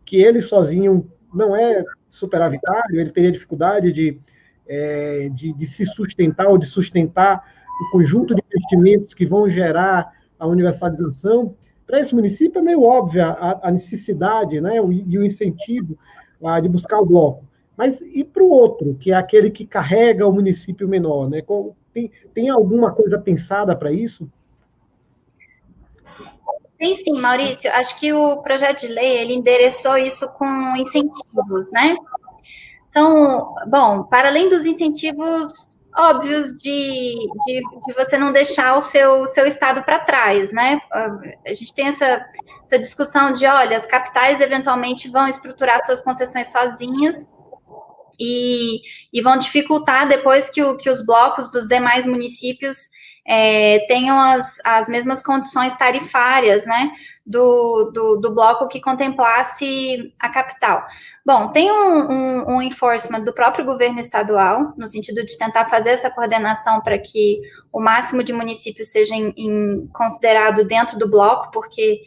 que ele sozinho não é superavitário, ele teria dificuldade de se sustentar ou de sustentar o conjunto de investimentos que vão gerar a universalização. Para esse município é meio óbvia a necessidade, né, e o incentivo de buscar o bloco. Mas e para o outro, que é aquele que carrega o município menor, né? Tem alguma coisa pensada para isso? Tem sim, Maurício. Acho que o projeto de lei, ele endereçou isso com incentivos, né? Então, bom, para além dos incentivos óbvios de você não deixar o seu estado para trás, né? A gente tem essa discussão de, olha, as capitais eventualmente vão estruturar suas concessões sozinhas e vão dificultar depois que os blocos dos demais municípios tenham as mesmas condições tarifárias, né, do bloco que contemplasse a capital. Bom, tem um enforcement do próprio governo estadual, no sentido de tentar fazer essa coordenação para que o máximo de municípios seja considerado dentro do bloco, porque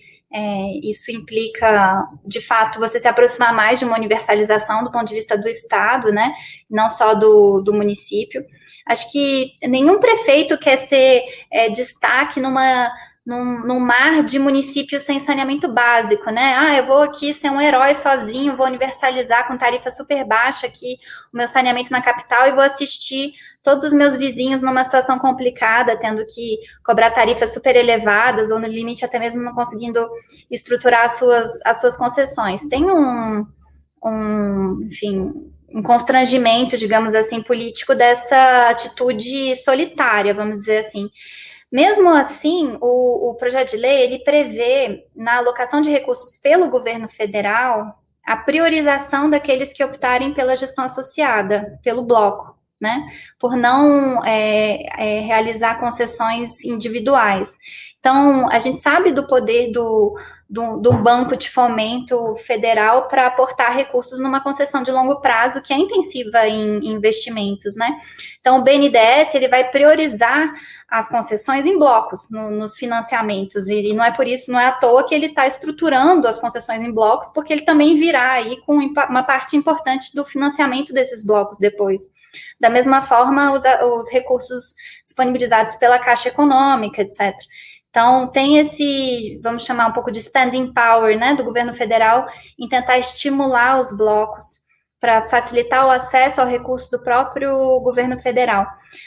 isso implica, de fato, você se aproximar mais de uma universalização do ponto de vista do Estado, né, não só do município. Acho que nenhum prefeito quer ser destaque num mar de municípios sem saneamento básico, né? Eu vou aqui ser um herói sozinho, vou universalizar com tarifa super baixa aqui o meu saneamento na capital e vou assistir todos os meus vizinhos numa situação complicada, tendo que cobrar tarifas super elevadas ou no limite até mesmo não conseguindo estruturar as suas concessões. Tem enfim, um constrangimento, digamos assim, político dessa atitude solitária, vamos dizer assim. Mesmo assim, o projeto de lei, ele prevê, na alocação de recursos pelo governo federal, a priorização daqueles que optarem pela gestão associada, pelo bloco, né? Por não realizar concessões individuais. Então, a gente sabe do poder do banco de fomento federal para aportar recursos numa concessão de longo prazo que é intensiva em investimentos, né? Então, o BNDES, ele vai priorizar as concessões em blocos nos financiamentos, e não é por isso, não é à toa que ele está estruturando as concessões em blocos, porque ele também virá aí com uma parte importante do financiamento desses blocos depois. Da mesma forma, os recursos disponibilizados pela Caixa Econômica, etc. Então, tem esse, vamos chamar um pouco de spending power, né, do governo federal, em tentar estimular os blocos para facilitar o acesso ao recurso do próprio governo federal.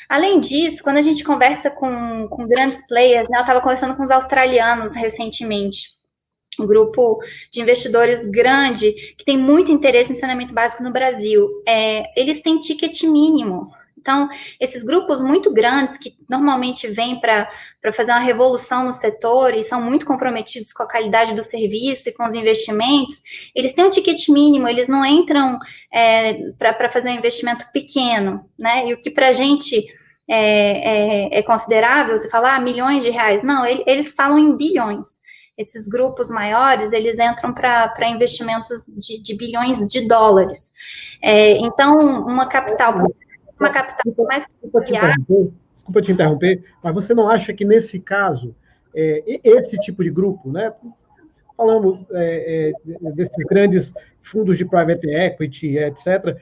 Além disso, quando a gente conversa com grandes players, né, eu estava conversando com os australianos recentemente, um grupo de investidores grande, que tem muito interesse em saneamento básico no Brasil. Eles têm ticket mínimo. Então, esses grupos muito grandes, que normalmente vêm para fazer uma revolução no setor e são muito comprometidos com a qualidade do serviço e com os investimentos, eles têm um ticket mínimo, eles não entram para fazer um investimento pequeno, né? E o que para a gente é considerável, você fala, milhões de reais. Não, eles falam em bilhões. Esses grupos maiores, eles entram para investimentos de bilhões de dólares. Então, uma capital mais... Desculpa te interromper, mas você não acha que, nesse caso, esse tipo de grupo, né, falando desses grandes fundos de private equity, etc.,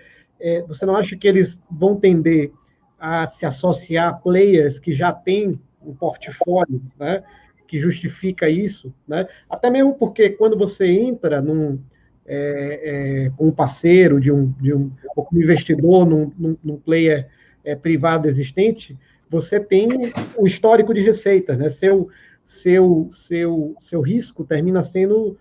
você não acha que eles vão tender a se associar a players que já têm um portfólio, né, que justifica isso, né? Até mesmo porque quando você entra com um parceiro ou como investidor num player privado existente, você tem o histórico de receitas, né? Seu risco termina sendo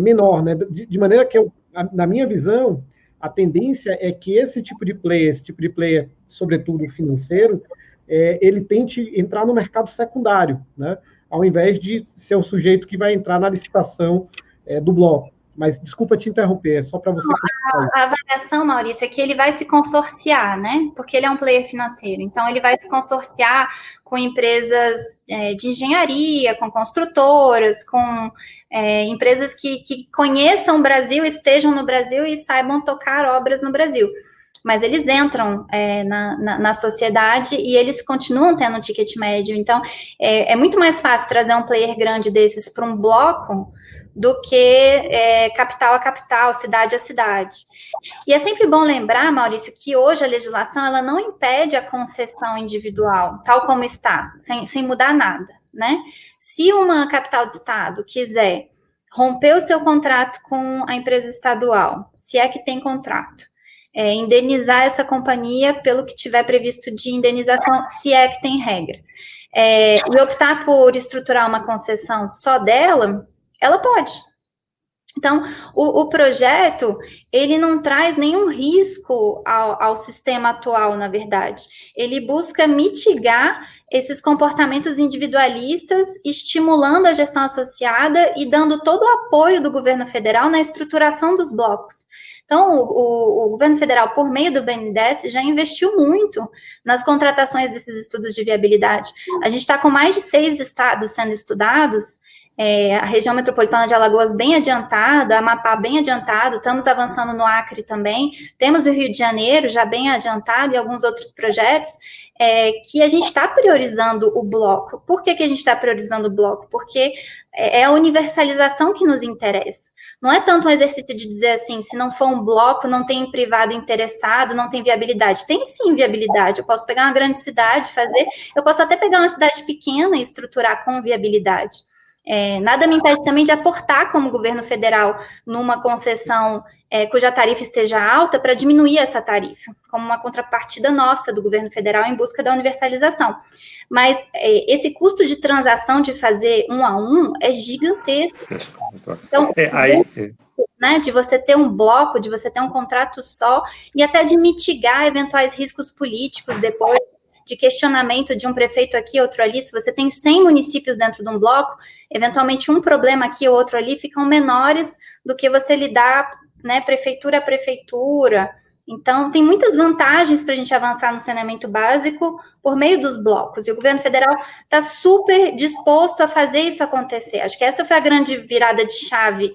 menor, né? De maneira que, na minha visão, a tendência é que esse tipo de player, sobretudo financeiro, ele tente entrar no mercado secundário, né? Ao invés de ser o sujeito que vai entrar na licitação do bloco. Mas, desculpa te interromper, é só para você... A avaliação, Maurício, é que ele vai se consorciar, né? Porque ele é um player financeiro. Então, ele vai se consorciar com empresas de engenharia, com construtoras, com empresas que conheçam o Brasil, estejam no Brasil e saibam tocar obras no Brasil. Mas eles entram na sociedade e eles continuam tendo um ticket médio. Então, é muito mais fácil trazer um player grande desses para um bloco do que capital a capital, cidade a cidade. E é sempre bom lembrar, Maurício, que hoje a legislação ela não impede a concessão individual, tal como está, sem mudar nada, né? Se uma capital de estado quiser romper o seu contrato com a empresa estadual, se é que tem contrato, indenizar essa companhia pelo que tiver previsto de indenização, se é que tem regra, e optar por estruturar uma concessão só dela, ela pode. Então, o projeto, ele não traz nenhum risco ao sistema atual, na verdade. Ele busca mitigar esses comportamentos individualistas, estimulando a gestão associada e dando todo o apoio do governo federal na estruturação dos blocos. Então, o governo federal, por meio do BNDES, já investiu muito nas contratações desses estudos de viabilidade. A gente está com mais de 6 estados sendo estudados, a região metropolitana de Alagoas bem adiantada, Amapá bem adiantado, estamos avançando no Acre também, temos o Rio de Janeiro já bem adiantado e alguns outros projetos, que a gente está priorizando o bloco. Por que a gente está priorizando o bloco? Porque é a universalização que nos interessa. Não é tanto um exercício de dizer assim, se não for um bloco, não tem privado interessado, não tem viabilidade. Tem sim viabilidade. Eu posso pegar uma grande cidade, eu posso até pegar uma cidade pequena e estruturar com viabilidade. Nada me impede também de aportar como governo federal numa concessão cuja tarifa esteja alta para diminuir essa tarifa, como uma contrapartida nossa do governo federal em busca da universalização. Mas esse custo de transação de fazer 1 a 1 é gigantesco. Então, né, de você ter um bloco, de você ter um contrato só, e até de mitigar eventuais riscos políticos depois, de questionamento de um prefeito aqui, outro ali. Se você tem 100 municípios dentro de um bloco, eventualmente um problema aqui ou outro ali ficam menores do que você lidar, né, prefeitura a prefeitura. Então, tem muitas vantagens para a gente avançar no saneamento básico por meio dos blocos, e o governo federal está super disposto a fazer isso acontecer. Acho que essa foi a grande virada de chave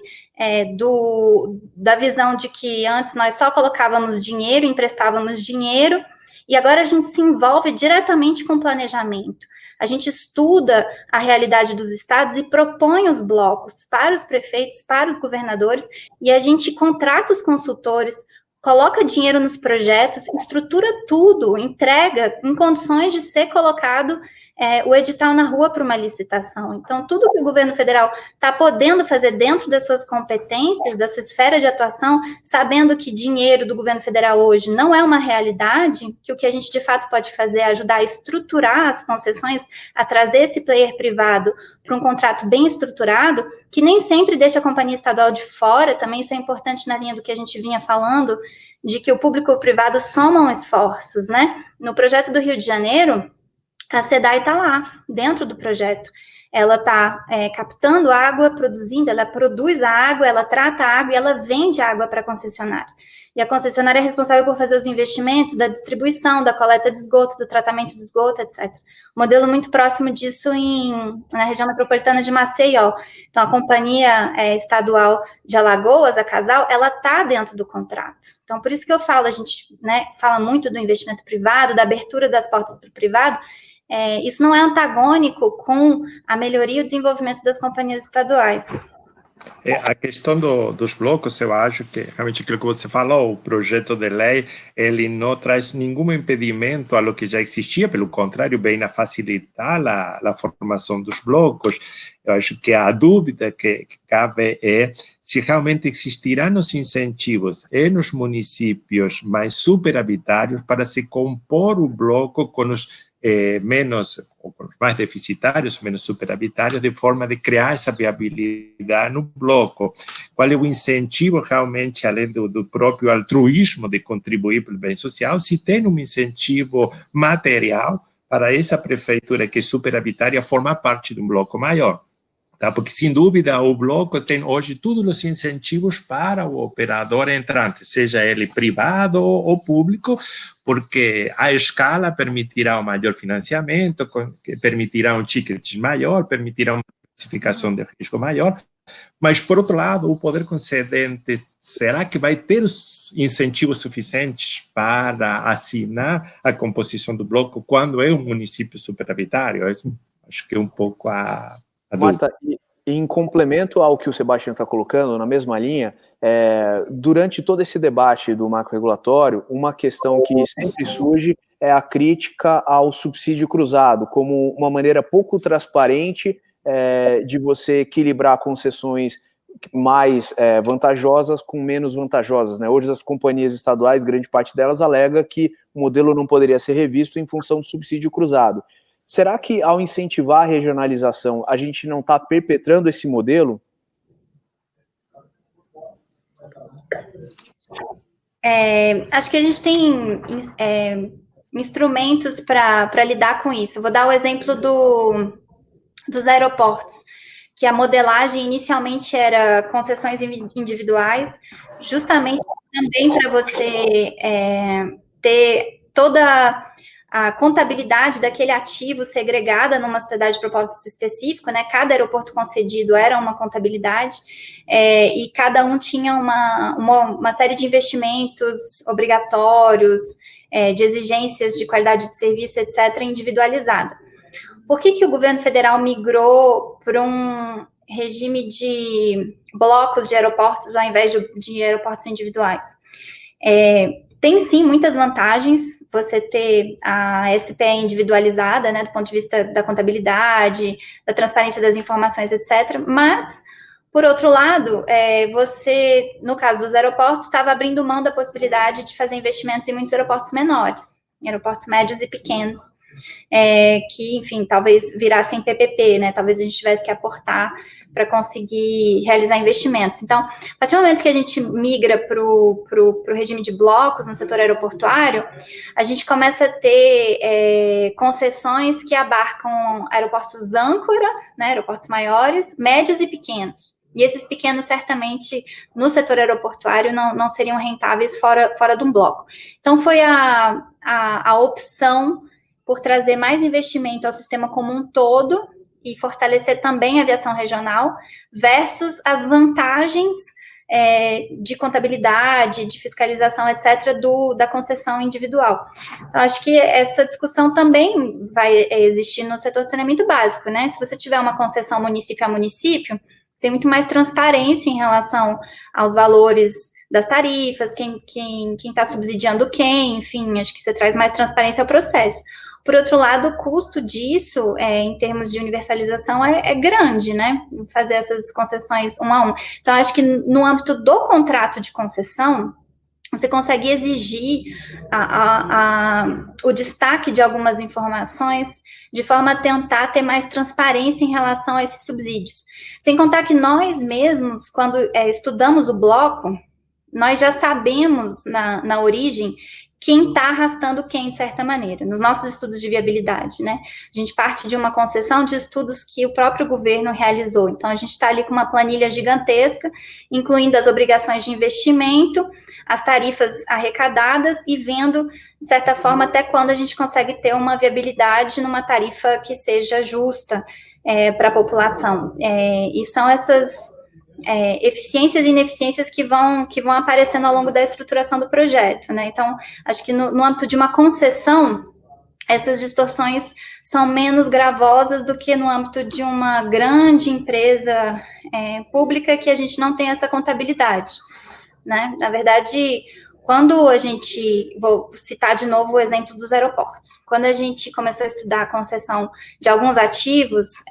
da visão de que antes nós só colocávamos dinheiro, emprestávamos dinheiro, e agora a gente se envolve diretamente com o planejamento. A gente estuda a realidade dos estados e propõe os blocos para os prefeitos, para os governadores, e a gente contrata os consultores, coloca dinheiro nos projetos, estrutura tudo, entrega em condições de ser colocado o edital na rua para uma licitação. Então, tudo que o governo federal está podendo fazer dentro das suas competências, da sua esfera de atuação, sabendo que dinheiro do governo federal hoje não é uma realidade, que o que a gente de fato pode fazer é ajudar a estruturar as concessões, a trazer esse player privado para um contrato bem estruturado, que nem sempre deixa a companhia estadual de fora. Também isso é importante na linha do que a gente vinha falando, de que o público e o privado somam esforços, né? No projeto do Rio de Janeiro, a SEDAI está lá, dentro do projeto. Ela está captando água, produzindo, ela produz a água, ela trata a água e ela vende água para a concessionária. E a concessionária é responsável por fazer os investimentos da distribuição, da coleta de esgoto, do tratamento de esgoto, etc. Um modelo muito próximo disso na região metropolitana de Maceió. Então, a Companhia Estadual de Alagoas, a Casal, ela está dentro do contrato. Então, por isso que eu falo, a gente fala muito do investimento privado, da abertura das portas para o privado. Isso não é antagônico com a melhoria e o desenvolvimento das companhias estaduais. A questão dos blocos, eu acho que realmente aquilo que você falou, o projeto de lei, ele não traz nenhum impedimento a lo que já existia, pelo contrário, vem a facilitar a formação dos blocos. Eu acho que a dúvida que cabe é se realmente existirão os incentivos nos municípios mais superavitários para se compor o bloco com os menos, ou com os mais deficitários, menos superavitários, de forma de criar essa viabilidade no bloco. Qual é o incentivo realmente, além do próprio altruísmo de contribuir para o bem social, se tem um incentivo material para essa prefeitura que é superavitária formar parte de um bloco maior. Tá? Porque, sem dúvida, o bloco tem hoje todos os incentivos para o operador entrante, seja ele privado ou público, porque a escala permitirá um maior financiamento, permitirá um ticket maior, permitirá uma classificação de risco maior, mas, por outro lado, o poder concedente, será que vai ter os incentivos suficientes para assinar a composição do bloco quando é um município superavitário? Acho que é um pouco a Marta, em complemento ao que o Sebastião está colocando, na mesma linha, durante todo esse debate do marco regulatório, uma questão que sempre surge é a crítica ao subsídio cruzado, como uma maneira pouco transparente de você equilibrar concessões mais vantajosas com menos vantajosas, né? Hoje as companhias estaduais, grande parte delas, alega que o modelo não poderia ser revisto em função do subsídio cruzado. Será que, ao incentivar a regionalização, a gente não está perpetrando esse modelo? Acho que a gente tem instrumentos para lidar com isso. Vou dar o exemplo dos aeroportos, que a modelagem inicialmente era concessões individuais, justamente também para você ter toda a contabilidade daquele ativo segregada numa sociedade de propósito específico, né? Cada aeroporto concedido era uma contabilidade, e cada um tinha uma série de investimentos obrigatórios, de exigências de qualidade de serviço, etc., individualizada. Por que o governo federal migrou para um regime de blocos de aeroportos ao invés de aeroportos individuais. Tem, sim, muitas vantagens você ter a SPE individualizada, né, do ponto de vista da contabilidade, da transparência das informações, etc., mas, por outro lado, você, no caso dos aeroportos, estava abrindo mão da possibilidade de fazer investimentos em muitos aeroportos menores, aeroportos médios e pequenos, que, enfim, talvez virassem PPP, né, talvez a gente tivesse que aportar para conseguir realizar investimentos. Então, a partir do momento que a gente migra para o regime de blocos no setor aeroportuário, a gente começa a ter concessões que abarcam aeroportos âncora, né, aeroportos maiores, médios e pequenos. E esses pequenos, certamente, no setor aeroportuário, não seriam rentáveis fora de um bloco. Então, foi a opção por trazer mais investimento ao sistema como um todo e fortalecer também a aviação regional, versus as vantagens de contabilidade, de fiscalização, etc., da concessão individual. Então, acho que essa discussão também vai existir no setor de saneamento básico, né? Se você tiver uma concessão município a município, você tem muito mais transparência em relação aos valores das tarifas, quem está subsidiando quem, enfim, acho que você traz mais transparência ao processo. Por outro lado, o custo disso, em termos de universalização, é grande, né? Fazer essas concessões um a um. Então, acho que no âmbito do contrato de concessão, você consegue exigir o destaque de algumas informações de forma a tentar ter mais transparência em relação a esses subsídios. Sem contar que nós mesmos, quando estudamos o bloco, nós já sabemos na origem quem está arrastando quem, de certa maneira, nos nossos estudos de viabilidade, né? A gente parte de uma concessão de estudos que o próprio governo realizou. Então, a gente está ali com uma planilha gigantesca, incluindo as obrigações de investimento, as tarifas arrecadadas e vendo, de certa forma, até quando a gente consegue ter uma viabilidade numa tarifa que seja justa para a população. E são essas eficiências e ineficiências que vão aparecendo ao longo da estruturação do projeto, né? Então, acho que no âmbito de uma concessão, essas distorções são menos gravosas do que no âmbito de uma grande empresa pública que a gente não tem essa contabilidade, né? Na verdade, quando a gente, vou citar de novo o exemplo dos aeroportos, quando a gente começou a estudar a concessão de alguns ativos,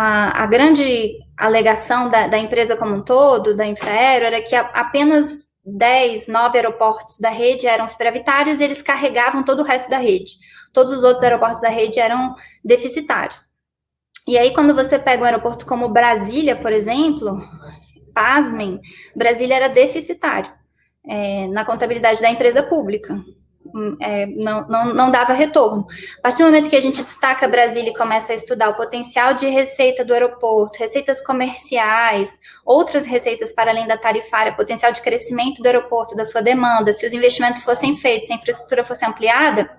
a grande alegação da empresa como um todo, da Infraero, era que apenas 9 aeroportos da rede eram superavitários e eles carregavam todo o resto da rede. Todos os outros aeroportos da rede eram deficitários. E aí, quando você pega um aeroporto como Brasília, por exemplo, pasmem, Brasília era deficitário na contabilidade da empresa pública. Não dava retorno. A partir do momento que a gente destaca Brasília e começa a estudar o potencial de receita do aeroporto, receitas comerciais, outras receitas para além da tarifária, potencial de crescimento do aeroporto, da sua demanda, se os investimentos fossem feitos, se a infraestrutura fosse ampliada,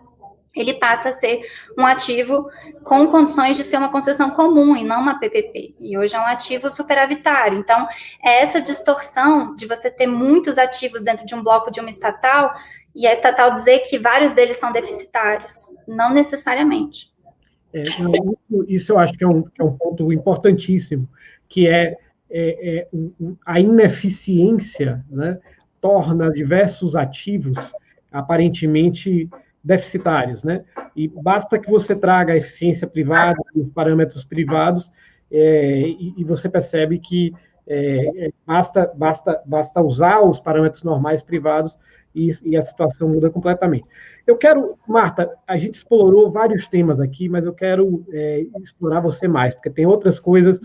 ele passa a ser um ativo com condições de ser uma concessão comum e não uma PPP. E hoje é um ativo superavitário. Então, essa distorção de você ter muitos ativos dentro de um bloco de uma estatal e a estatal dizer que vários deles são deficitários. Não necessariamente. Isso eu acho que é um ponto importantíssimo, que a ineficiência, né, torna diversos ativos aparentemente deficitários, né? E basta que você traga a eficiência privada, os parâmetros privados, e você percebe que basta usar os parâmetros normais privados e a situação muda completamente. Eu quero, Marta, a gente explorou vários temas aqui, mas eu quero explorar você mais, porque tem outras coisas,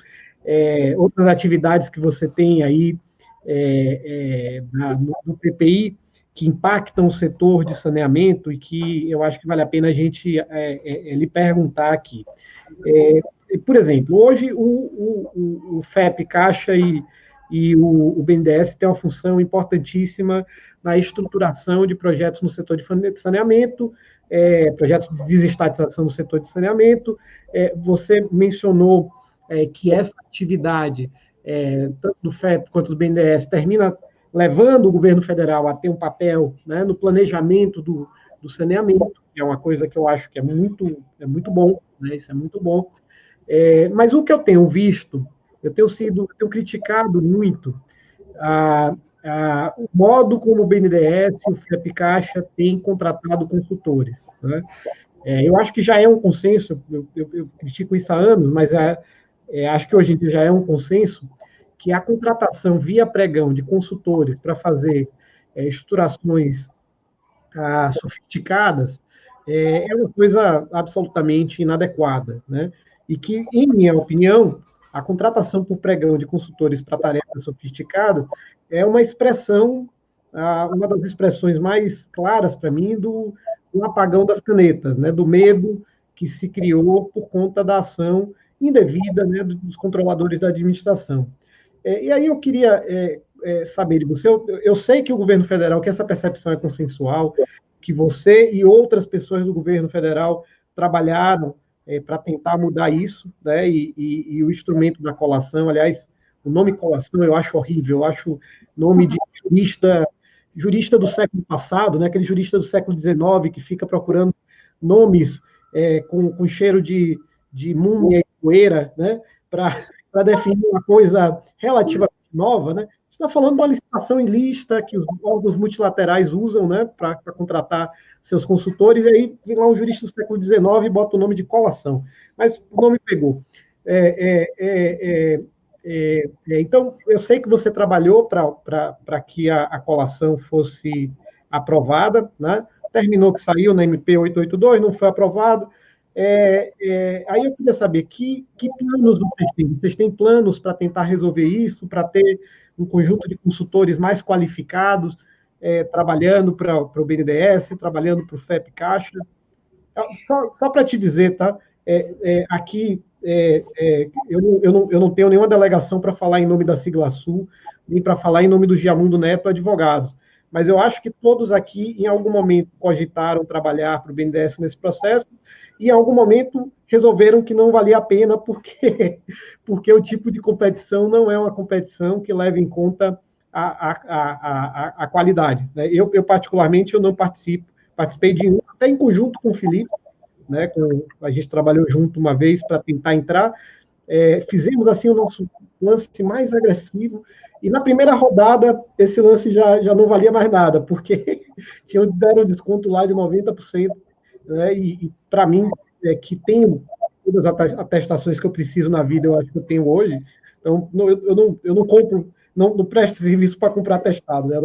outras atividades que você tem aí no PPI, que impactam o setor de saneamento e que eu acho que vale a pena a gente lhe perguntar aqui. Por exemplo, hoje o FEP, Caixa e o BNDES têm uma função importantíssima na estruturação de projetos no setor de saneamento, projetos de desestatização no setor de saneamento. Você mencionou que essa atividade, tanto do FEP quanto do BNDES, termina levando o governo federal a ter um papel, né, no planejamento do saneamento, que é uma coisa que eu acho que é muito bom, né, isso é muito bom. Mas o que eu tenho visto eu tenho criticado muito o modo como o BNDES e o FEP-Caixa têm contratado consultores, né? Eu acho que já é um consenso, eu critico isso há anos, mas acho que hoje em dia já é um consenso que a contratação via pregão de consultores para fazer estruturações sofisticadas é uma coisa absolutamente inadequada, né? E que, em minha opinião, a contratação por pregão de consultores para tarefas sofisticadas é uma expressão, uma das expressões mais claras para mim do apagão das canetas, né? Do medo que se criou por conta da ação indevida, né, dos controladores da administração. E aí eu queria saber de você, eu sei que o governo federal, que essa percepção é consensual, que você e outras pessoas do governo federal trabalharam para tentar mudar isso, né, e o instrumento da colação, aliás, o nome colação eu acho horrível, eu acho nome de jurista do século passado, né, aquele jurista do século XIX que fica procurando nomes com cheiro de múmia e poeira, né, para definir uma coisa relativamente nova, né? Está falando de uma licitação ilícita que os órgãos multilaterais usam, né, para contratar seus consultores, e aí vem lá um jurista do século XIX e bota o nome de colação. Mas o nome pegou. Então, eu sei que você trabalhou para que a colação fosse aprovada, né? Terminou que saiu na MP 882, não foi aprovado. Aí eu queria saber que planos vocês têm? Vocês têm planos para tentar resolver isso, para ter um conjunto de consultores mais qualificados, trabalhando para o BNDES, trabalhando para o FEP-Caixa? Só para te dizer, tá? Aqui eu não tenho nenhuma delegação para falar em nome da Siglasul, nem para falar em nome do Giamundo Neto Advogados, mas eu acho que todos aqui, em algum momento, cogitaram trabalhar para o BNDES nesse processo, e em algum momento resolveram que não valia a pena, porque o tipo de competição não é uma competição que leva em conta a qualidade, né? Eu, particularmente, eu não participei de um, até em conjunto com o Felipe, né? A gente trabalhou junto uma vez para tentar entrar, fizemos assim o nosso lance mais agressivo, e na primeira rodada esse lance já não valia mais nada, porque deram desconto lá de 90%, né? E para mim, que tenho todas as atestações que eu preciso na vida, eu acho que eu tenho hoje, então eu não compro, não presto serviço para comprar atestado, né?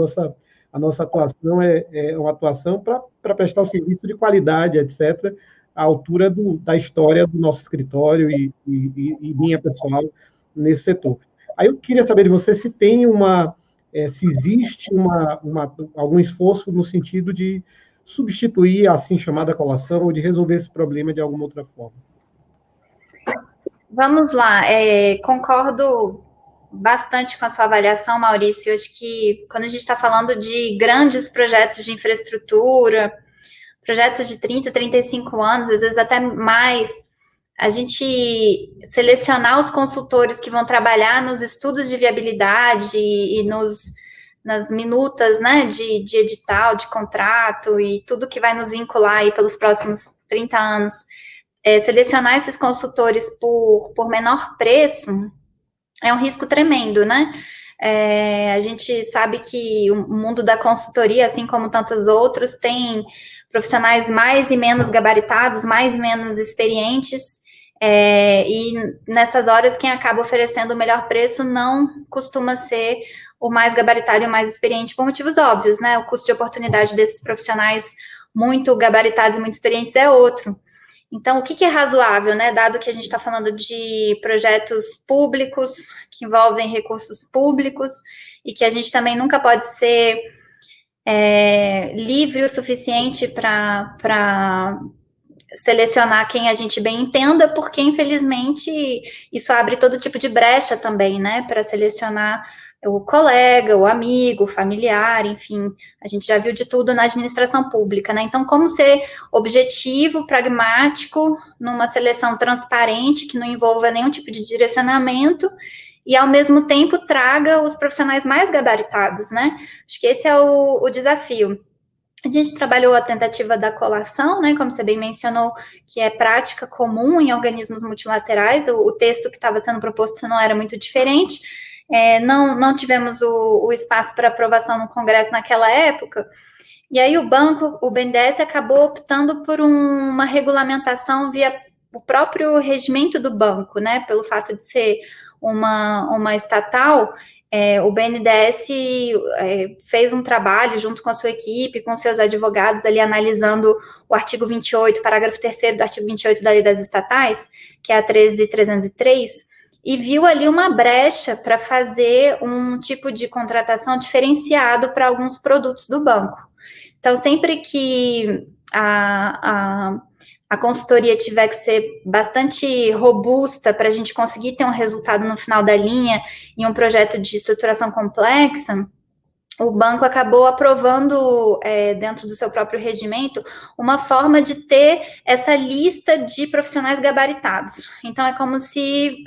A nossa atuação é uma atuação para prestar um serviço de qualidade, etc., à altura da história do nosso escritório e minha pessoal nesse setor. Aí eu queria saber de você se tem se existe algum esforço no sentido de substituir a assim chamada colação ou de resolver esse problema de alguma outra forma. Vamos lá, concordo bastante com a sua avaliação, Maurício. Eu acho que quando a gente está falando de grandes projetos de infraestrutura, projetos de 30, 35 anos, às vezes até mais, a gente selecionar os consultores que vão trabalhar nos estudos de viabilidade e nas minutas, né, de edital, de contrato e tudo que vai nos vincular aí pelos próximos 30 anos, selecionar esses consultores por menor preço é um risco tremendo, né? A gente sabe que o mundo da consultoria, assim como tantos outros, tem profissionais mais e menos gabaritados, mais e menos experientes, e nessas horas quem acaba oferecendo o melhor preço não costuma ser o mais gabaritado e o mais experiente, por motivos óbvios, né? O custo de oportunidade desses profissionais muito gabaritados e muito experientes é outro. Então, o que é razoável, né? Dado que a gente está falando de projetos públicos, que envolvem recursos públicos, e que a gente também nunca pode ser livre o suficiente para selecionar quem a gente bem entenda, porque, infelizmente, isso abre todo tipo de brecha também, né? Para selecionar o colega, o amigo, o familiar, enfim, a gente já viu de tudo na administração pública, né? Então, como ser objetivo, pragmático, numa seleção transparente, que não envolva nenhum tipo de direcionamento, e, ao mesmo tempo, traga os profissionais mais gabaritados, né? Acho que esse é o desafio. A gente trabalhou a tentativa da colação, né, como você bem mencionou, que é prática comum em organismos multilaterais. O texto que estava sendo proposto não era muito diferente. Não tivemos o espaço para aprovação no Congresso naquela época. E aí o BNDES acabou optando por uma regulamentação via o próprio regimento do banco, né, pelo fato de ser uma estatal. O BNDES fez um trabalho junto com a sua equipe, com seus advogados ali, analisando o artigo 28, parágrafo 3º do artigo 28 da Lei das Estatais, que é a 13.303, e viu ali uma brecha para fazer um tipo de contratação diferenciado para alguns produtos do banco. Então, sempre que a consultoria tiver que ser bastante robusta para a gente conseguir ter um resultado no final da linha em um projeto de estruturação complexa, o banco acabou aprovando, dentro do seu próprio regimento, uma forma de ter essa lista de profissionais gabaritados. Então, é como se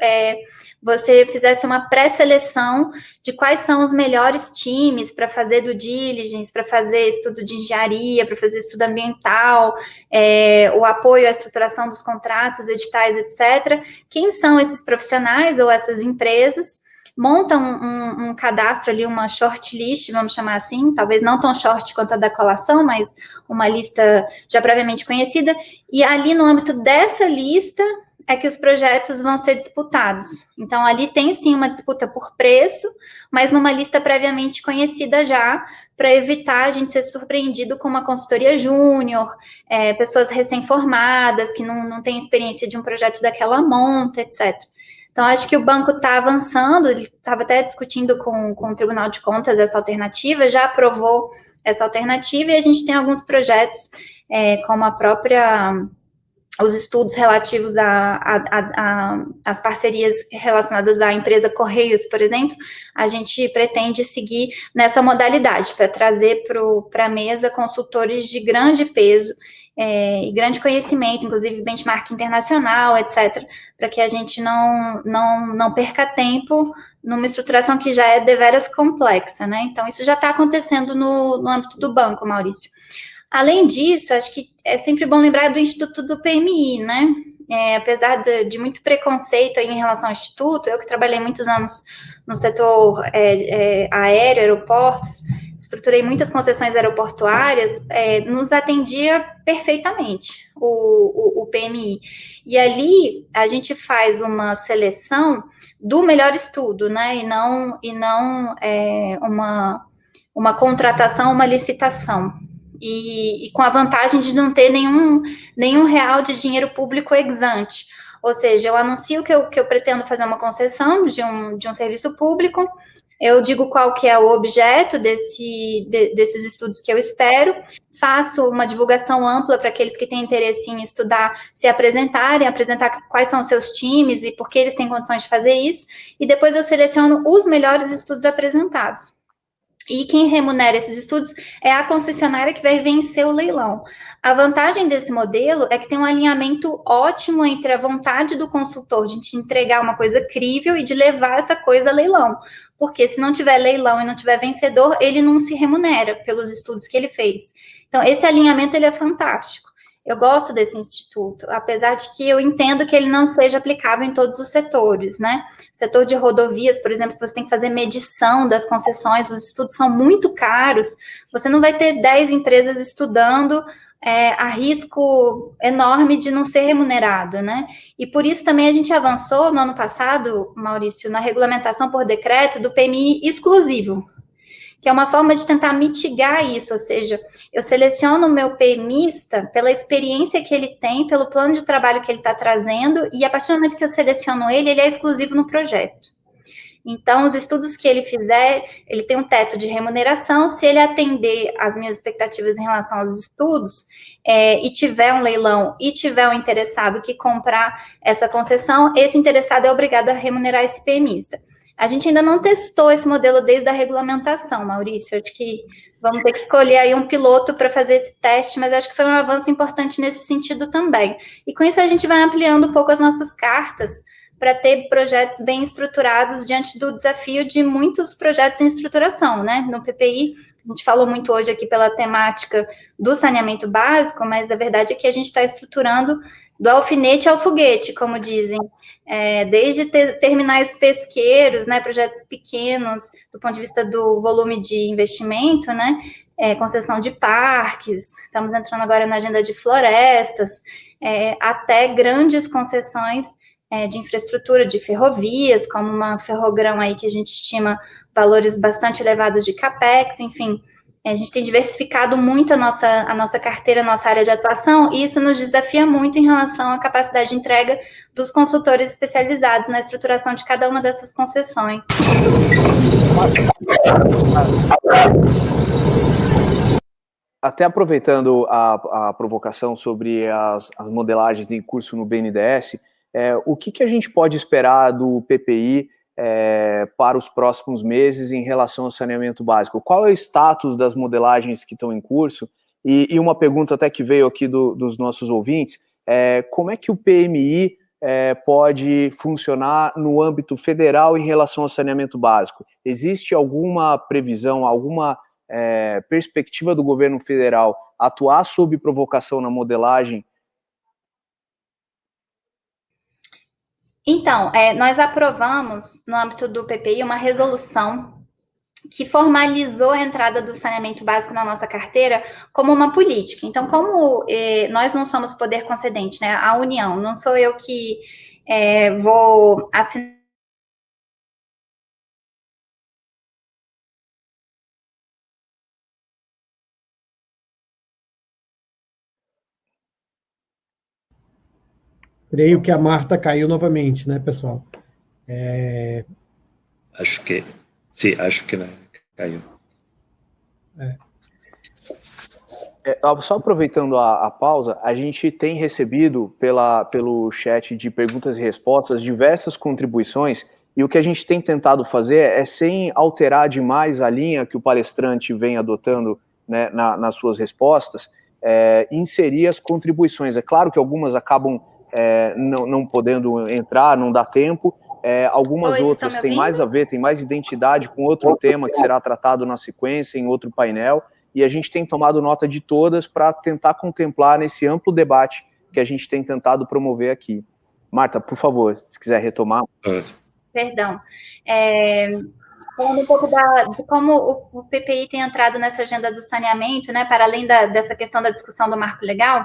você fizesse uma pré-seleção de quais são os melhores times para fazer due diligence, para fazer estudo de engenharia, para fazer estudo ambiental, o apoio à estruturação dos contratos, editais, etc. Quem são esses profissionais ou essas empresas? Montam um cadastro ali, uma shortlist, vamos chamar assim, talvez não tão short quanto a da colação, mas uma lista já previamente conhecida, e ali no âmbito dessa lista é que os projetos vão ser disputados. Então, ali tem sim uma disputa por preço, mas numa lista previamente conhecida já, para evitar a gente ser surpreendido com uma consultoria júnior, pessoas recém-formadas, que não têm experiência de um projeto daquela monta, etc. Então, acho que o banco está avançando, ele estava até discutindo com o Tribunal de Contas essa alternativa, já aprovou essa alternativa, e a gente tem alguns projetos, como os estudos relativos às parcerias relacionadas à empresa Correios, por exemplo, a gente pretende seguir nessa modalidade, para trazer para a mesa consultores de grande peso, e grande conhecimento, inclusive benchmark internacional, etc., para que a gente não perca tempo numa estruturação que já é deveras complexa, né? Então, isso já está acontecendo no âmbito do banco, Maurício. Além disso, acho que é sempre bom lembrar do Instituto do PMI, né? Apesar de muito preconceito aí em relação ao Instituto, eu que trabalhei muitos anos no setor aéreo, aeroportos, estruturei muitas concessões aeroportuárias, nos atendia perfeitamente o PMI. E ali a gente faz uma seleção do melhor estudo, né? E não uma contratação, uma licitação. E com a vantagem de não ter nenhum real de dinheiro público ex ante. Ou seja, eu anuncio que eu pretendo fazer uma concessão de um serviço público, eu digo qual que é o objeto desses estudos que eu espero, faço uma divulgação ampla para aqueles que têm interesse em estudar, se apresentarem, apresentar quais são os seus times e por que eles têm condições de fazer isso, e depois eu seleciono os melhores estudos apresentados. E quem remunera esses estudos é a concessionária que vai vencer o leilão. A vantagem desse modelo é que tem um alinhamento ótimo entre a vontade do consultor de te entregar uma coisa crível e de levar essa coisa a leilão. Porque se não tiver leilão e não tiver vencedor, ele não se remunera pelos estudos que ele fez. Então, esse alinhamento ele é fantástico. Eu gosto desse instituto, apesar de que eu entendo que ele não seja aplicável em todos os setores, né? Setor de rodovias, por exemplo, que você tem que fazer medição das concessões, os estudos são muito caros, você não vai ter 10 empresas estudando a risco enorme de não ser remunerado, né? E por isso também a gente avançou no ano passado, Maurício, na regulamentação por decreto do PMI exclusivo, que é uma forma de tentar mitigar isso, ou seja, eu seleciono o meu PMista pela experiência que ele tem, pelo plano de trabalho que ele está trazendo, e a partir do momento que eu seleciono ele é exclusivo no projeto. Então, os estudos que ele fizer, ele tem um teto de remuneração, se ele atender às minhas expectativas em relação aos estudos, e tiver um leilão, e tiver um interessado que comprar essa concessão, esse interessado é obrigado a remunerar esse PMista. A gente ainda não testou esse modelo desde a regulamentação, Maurício, acho que vamos ter que escolher aí um piloto para fazer esse teste, mas acho que foi um avanço importante nesse sentido também. E com isso a gente vai ampliando um pouco as nossas cartas para ter projetos bem estruturados diante do desafio de muitos projetos em estruturação, né? No PPI, a gente falou muito hoje aqui pela temática do saneamento básico, mas a verdade é que a gente está estruturando do alfinete ao foguete, como dizem, desde terminais pesqueiros, né, projetos pequenos, do ponto de vista do volume de investimento, né, concessão de parques, estamos entrando agora na agenda de florestas, até grandes concessões de infraestrutura, de ferrovias, como uma Ferrogrão aí que a gente estima valores bastante elevados de CAPEX, enfim, a gente tem diversificado muito a nossa carteira, a nossa área de atuação, e isso nos desafia muito em relação à capacidade de entrega dos consultores especializados na estruturação de cada uma dessas concessões. Até aproveitando a provocação sobre as modelagens em curso no BNDES, o que a gente pode esperar do PPI para os próximos meses em relação ao saneamento básico? Qual é o status das modelagens que estão em curso? E uma pergunta até que veio aqui dos nossos ouvintes, como é que o PMI pode funcionar no âmbito federal em relação ao saneamento básico? Existe alguma previsão, alguma perspectiva do governo federal atuar sob provocação na modelagem? Então, nós aprovamos, no âmbito do PPI, uma resolução que formalizou a entrada do saneamento básico na nossa carteira como uma política. Então, como nós não somos poder concedente, né, a União, não sou eu que vou assinar. Creio que a Marta caiu novamente, né, pessoal? Acho que sim, acho que caiu. Só aproveitando a pausa, a gente tem recebido pelo chat de perguntas e respostas diversas contribuições, e o que a gente tem tentado fazer é, sem alterar demais a linha que o palestrante vem adotando, né, nas suas respostas, inserir as contribuições. É claro que algumas acabam não podendo entrar, não dá tempo, algumas outras têm mais a ver, têm mais identidade com outro tema que será tratado na sequência, em outro painel, e a gente tem tomado nota de todas para tentar contemplar nesse amplo debate que a gente tem tentado promover aqui. Marta, por favor, se quiser retomar. Perdão. Falando um pouco de como o PPI tem entrado nessa agenda do saneamento, né, para além dessa questão da discussão do marco legal,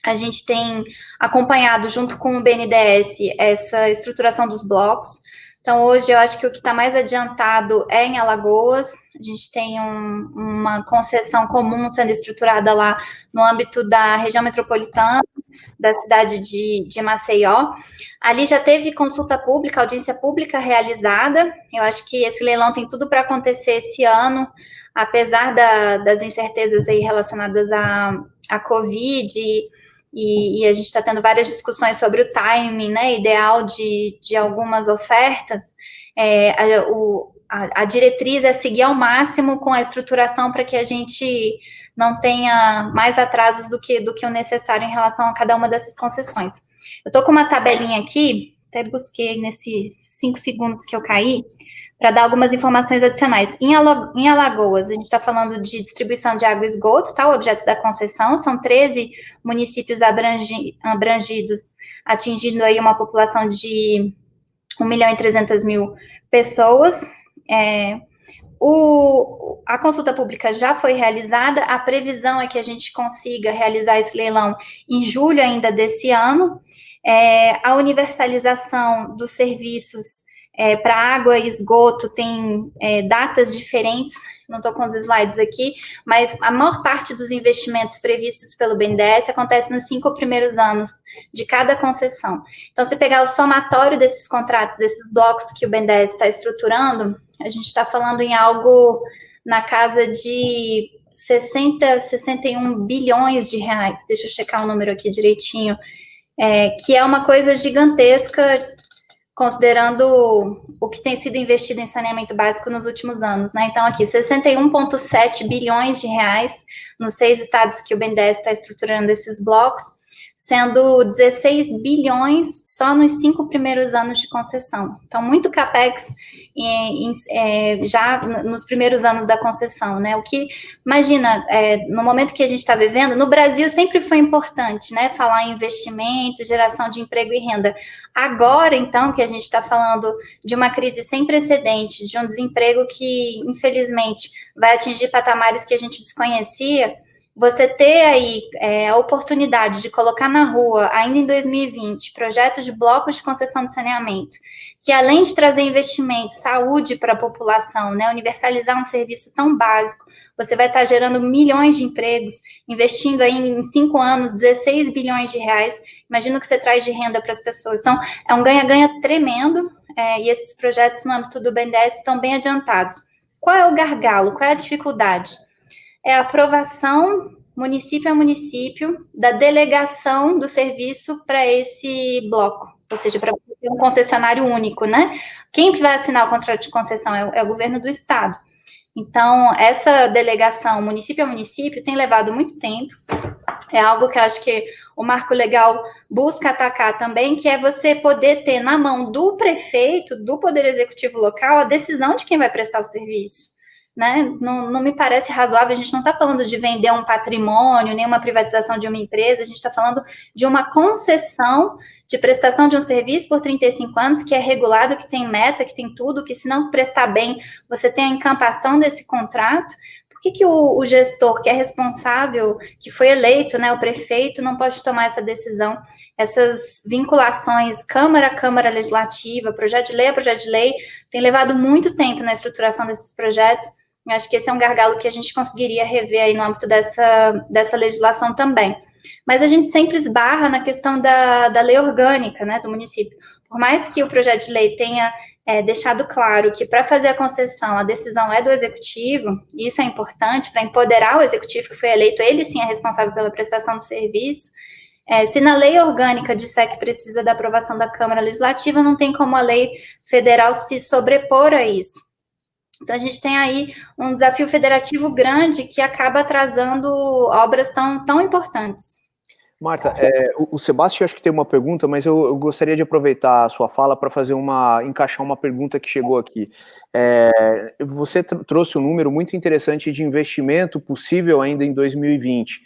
a gente tem acompanhado, junto com o BNDES, essa estruturação dos blocos. Então, hoje, eu acho que o que está mais adiantado é em Alagoas. A gente tem uma concessão comum sendo estruturada lá no âmbito da região metropolitana, da cidade de Maceió. Ali já teve consulta pública, audiência pública realizada. Eu acho que esse leilão tem tudo para acontecer esse ano, apesar das incertezas aí relacionadas à Covid, e a gente está tendo várias discussões sobre o timing, né, ideal de algumas ofertas. A diretriz é seguir ao máximo com a estruturação para que a gente não tenha mais atrasos do que o necessário em relação a cada uma dessas concessões. Eu estou com uma tabelinha aqui, até busquei nesses 5 segundos que eu caí, para dar algumas informações adicionais. Em Alagoas, a gente está falando de distribuição de água e esgoto, tá? O objeto da concessão, são 13 municípios abrangidos, atingindo aí uma população de 1.300.000 pessoas. A consulta pública já foi realizada, a previsão é que a gente consiga realizar esse leilão em julho ainda desse ano. A universalização dos serviços para água e esgoto tem datas diferentes, não estou com os slides aqui, mas a maior parte dos investimentos previstos pelo BNDES acontece nos 5 primeiros anos de cada concessão. Então, se pegar o somatório desses contratos, desses blocos que o BNDES está estruturando, a gente está falando em algo na casa de 61 bilhões de reais. Deixa eu checar o número aqui direitinho, que é uma coisa gigantesca, considerando o que tem sido investido em saneamento básico nos últimos anos, né? Então, aqui, 61,7 bilhões de reais nos 6 estados que o BNDES está estruturando esses blocos. sendo 16 bilhões só nos 5 primeiros anos de concessão. Então, muito CAPEX já nos primeiros anos da concessão, né? O que, imagina, no momento que a gente está vivendo, no Brasil sempre foi importante, né? Falar em investimento, geração de emprego e renda. Agora, então, que a gente está falando de uma crise sem precedente, de um desemprego que, infelizmente, vai atingir patamares que a gente desconhecia, você ter aí a oportunidade de colocar na rua, ainda em 2020, projetos de blocos de concessão de saneamento, que além de trazer investimento, saúde para a população, né, universalizar um serviço tão básico, você vai estar gerando milhões de empregos, investindo aí em 5 anos, 16 bilhões de reais, imagina o que você traz de renda para as pessoas. Então, é um ganha-ganha tremendo, e esses projetos no âmbito do BNDES estão bem adiantados. Qual é o gargalo? Qual é a dificuldade? É a aprovação, município a município, da delegação do serviço para esse bloco, ou seja, para ter um concessionário único, né? Quem que vai assinar o contrato de concessão é o governo do estado. Então, essa delegação município a município tem levado muito tempo, é algo que eu acho que o Marco Legal busca atacar também, que é você poder ter na mão do prefeito, do Poder Executivo local, a decisão de quem vai prestar o serviço. Né? Não me parece razoável, a gente não está falando de vender um patrimônio, nem uma privatização de uma empresa, a gente está falando de uma concessão de prestação de um serviço por 35 anos, que é regulado, que tem meta, que tem tudo, que se não prestar bem, você tem a encampação desse contrato. Por que o gestor que é responsável, que foi eleito, né, o prefeito, não pode tomar essa decisão? Essas vinculações Câmara a Câmara Legislativa, projeto de lei a projeto de lei, tem levado muito tempo na estruturação desses projetos. Eu acho que esse é um gargalo que a gente conseguiria rever aí no âmbito dessa legislação também. Mas a gente sempre esbarra na questão da lei orgânica, né, do município. Por mais que o projeto de lei tenha deixado claro que para fazer a concessão a decisão é do executivo, e isso é importante para empoderar o executivo que foi eleito, ele sim é responsável pela prestação do serviço. Se na lei orgânica disser que precisa da aprovação da Câmara Legislativa, não tem como a lei federal se sobrepor a isso. Então, a gente tem aí um desafio federativo grande que acaba atrasando obras tão importantes. Marta, o Sebastião acho que tem uma pergunta, mas eu gostaria de aproveitar a sua fala para encaixar uma pergunta que chegou aqui. Você trouxe um número muito interessante de investimento possível ainda em 2020.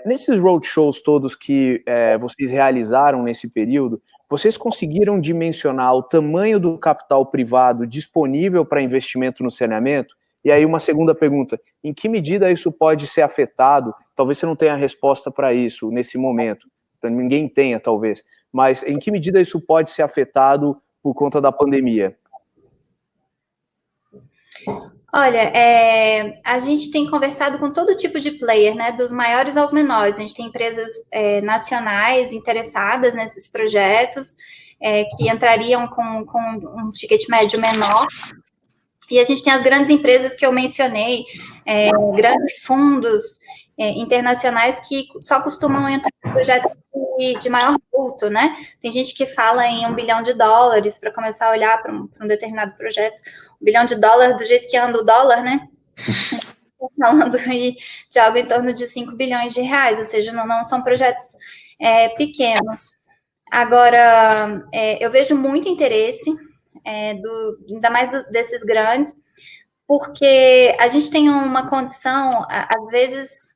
Nesses roadshows todos que vocês realizaram nesse período, vocês conseguiram dimensionar o tamanho do capital privado disponível para investimento no saneamento? E aí uma segunda pergunta, em que medida isso pode ser afetado? Talvez você não tenha resposta para isso nesse momento, ninguém tenha talvez, mas em que medida isso pode ser afetado por conta da pandemia? Olha, a gente tem conversado com todo tipo de player, né, dos maiores aos menores. A gente tem empresas nacionais interessadas nesses projetos, que entrariam com um ticket médio menor. E a gente tem as grandes empresas que eu mencionei, grandes fundos internacionais que só costumam entrar em projetos de maior vulto, né? Tem gente que fala em $1 bilhão para começar a olhar para um determinado projeto. $1 bilhão do jeito que anda o dólar, né? Falando aí de algo em torno de 5 bilhões de reais, ou seja, não são projetos pequenos. Agora, eu vejo muito interesse, ainda mais desses grandes, porque a gente tem uma condição, às vezes,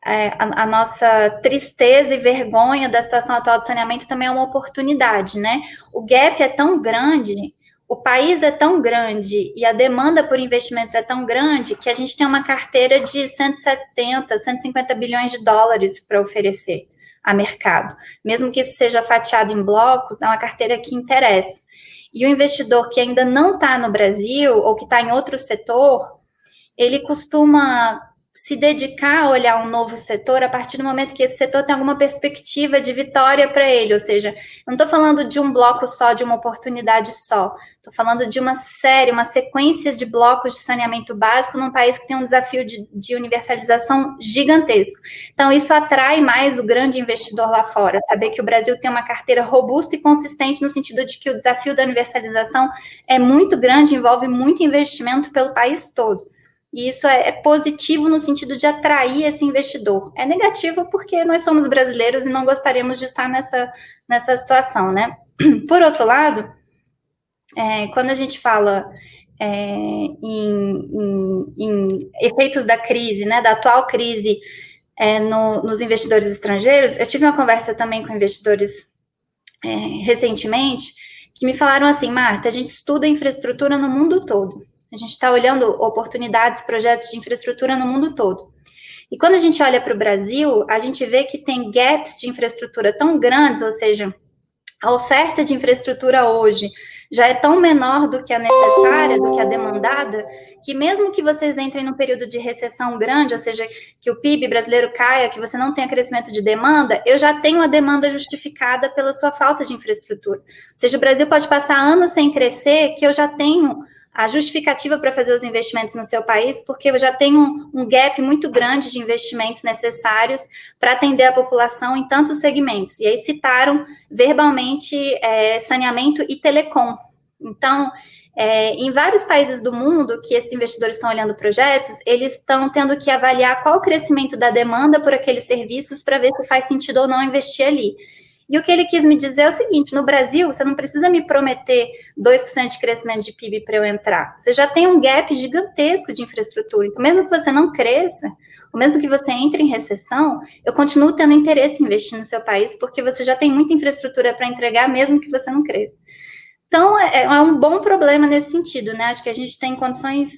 a nossa tristeza e vergonha da situação atual do saneamento também é uma oportunidade, né? O gap é tão grande, o país é tão grande e a demanda por investimentos é tão grande que a gente tem uma carteira de 170, 150 bilhões de dólares para oferecer a mercado. Mesmo que isso seja fatiado em blocos, é uma carteira que interessa. E o investidor que ainda não está no Brasil ou que está em outro setor, ele costuma se dedicar a olhar um novo setor a partir do momento que esse setor tem alguma perspectiva de vitória para ele, ou seja, eu não estou falando de um bloco só, de uma oportunidade só, estou falando de uma sequência de blocos de saneamento básico num país que tem um desafio de universalização gigantesco. Então, isso atrai mais o grande investidor lá fora, saber que o Brasil tem uma carteira robusta e consistente no sentido de que o desafio da universalização é muito grande, envolve muito investimento pelo país todo. E isso é positivo no sentido de atrair esse investidor. É negativo porque nós somos brasileiros e não gostaríamos de estar nessa situação, né? Por outro lado, quando a gente fala em efeitos da crise, né, da atual crise nos investidores estrangeiros, eu tive uma conversa também com investidores recentemente, que me falaram assim, Marta, a gente estuda infraestrutura no mundo todo. A gente está olhando oportunidades, projetos de infraestrutura no mundo todo. E quando a gente olha para o Brasil, a gente vê que tem gaps de infraestrutura tão grandes, ou seja, a oferta de infraestrutura hoje já é tão menor do que a necessária, do que a demandada, que mesmo que vocês entrem num período de recessão grande, ou seja, que o PIB brasileiro caia, que você não tenha crescimento de demanda, eu já tenho a demanda justificada pela sua falta de infraestrutura. Ou seja, o Brasil pode passar anos sem crescer, que eu já tenho a justificativa para fazer os investimentos no seu país, porque eu já tenho um gap muito grande de investimentos necessários para atender a população em tantos segmentos. E aí citaram verbalmente saneamento e telecom. Então, em vários países do mundo que esses investidores estão olhando projetos, eles estão tendo que avaliar qual o crescimento da demanda por aqueles serviços para ver se faz sentido ou não investir ali. E o que ele quis me dizer é o seguinte, no Brasil, você não precisa me prometer 2% de crescimento de PIB para eu entrar. Você já tem um gap gigantesco de infraestrutura. Então, mesmo que você não cresça, ou mesmo que você entre em recessão, eu continuo tendo interesse em investir no seu país, porque você já tem muita infraestrutura para entregar, mesmo que você não cresça. Então, é um bom problema nesse sentido, né? Acho que a gente tem condições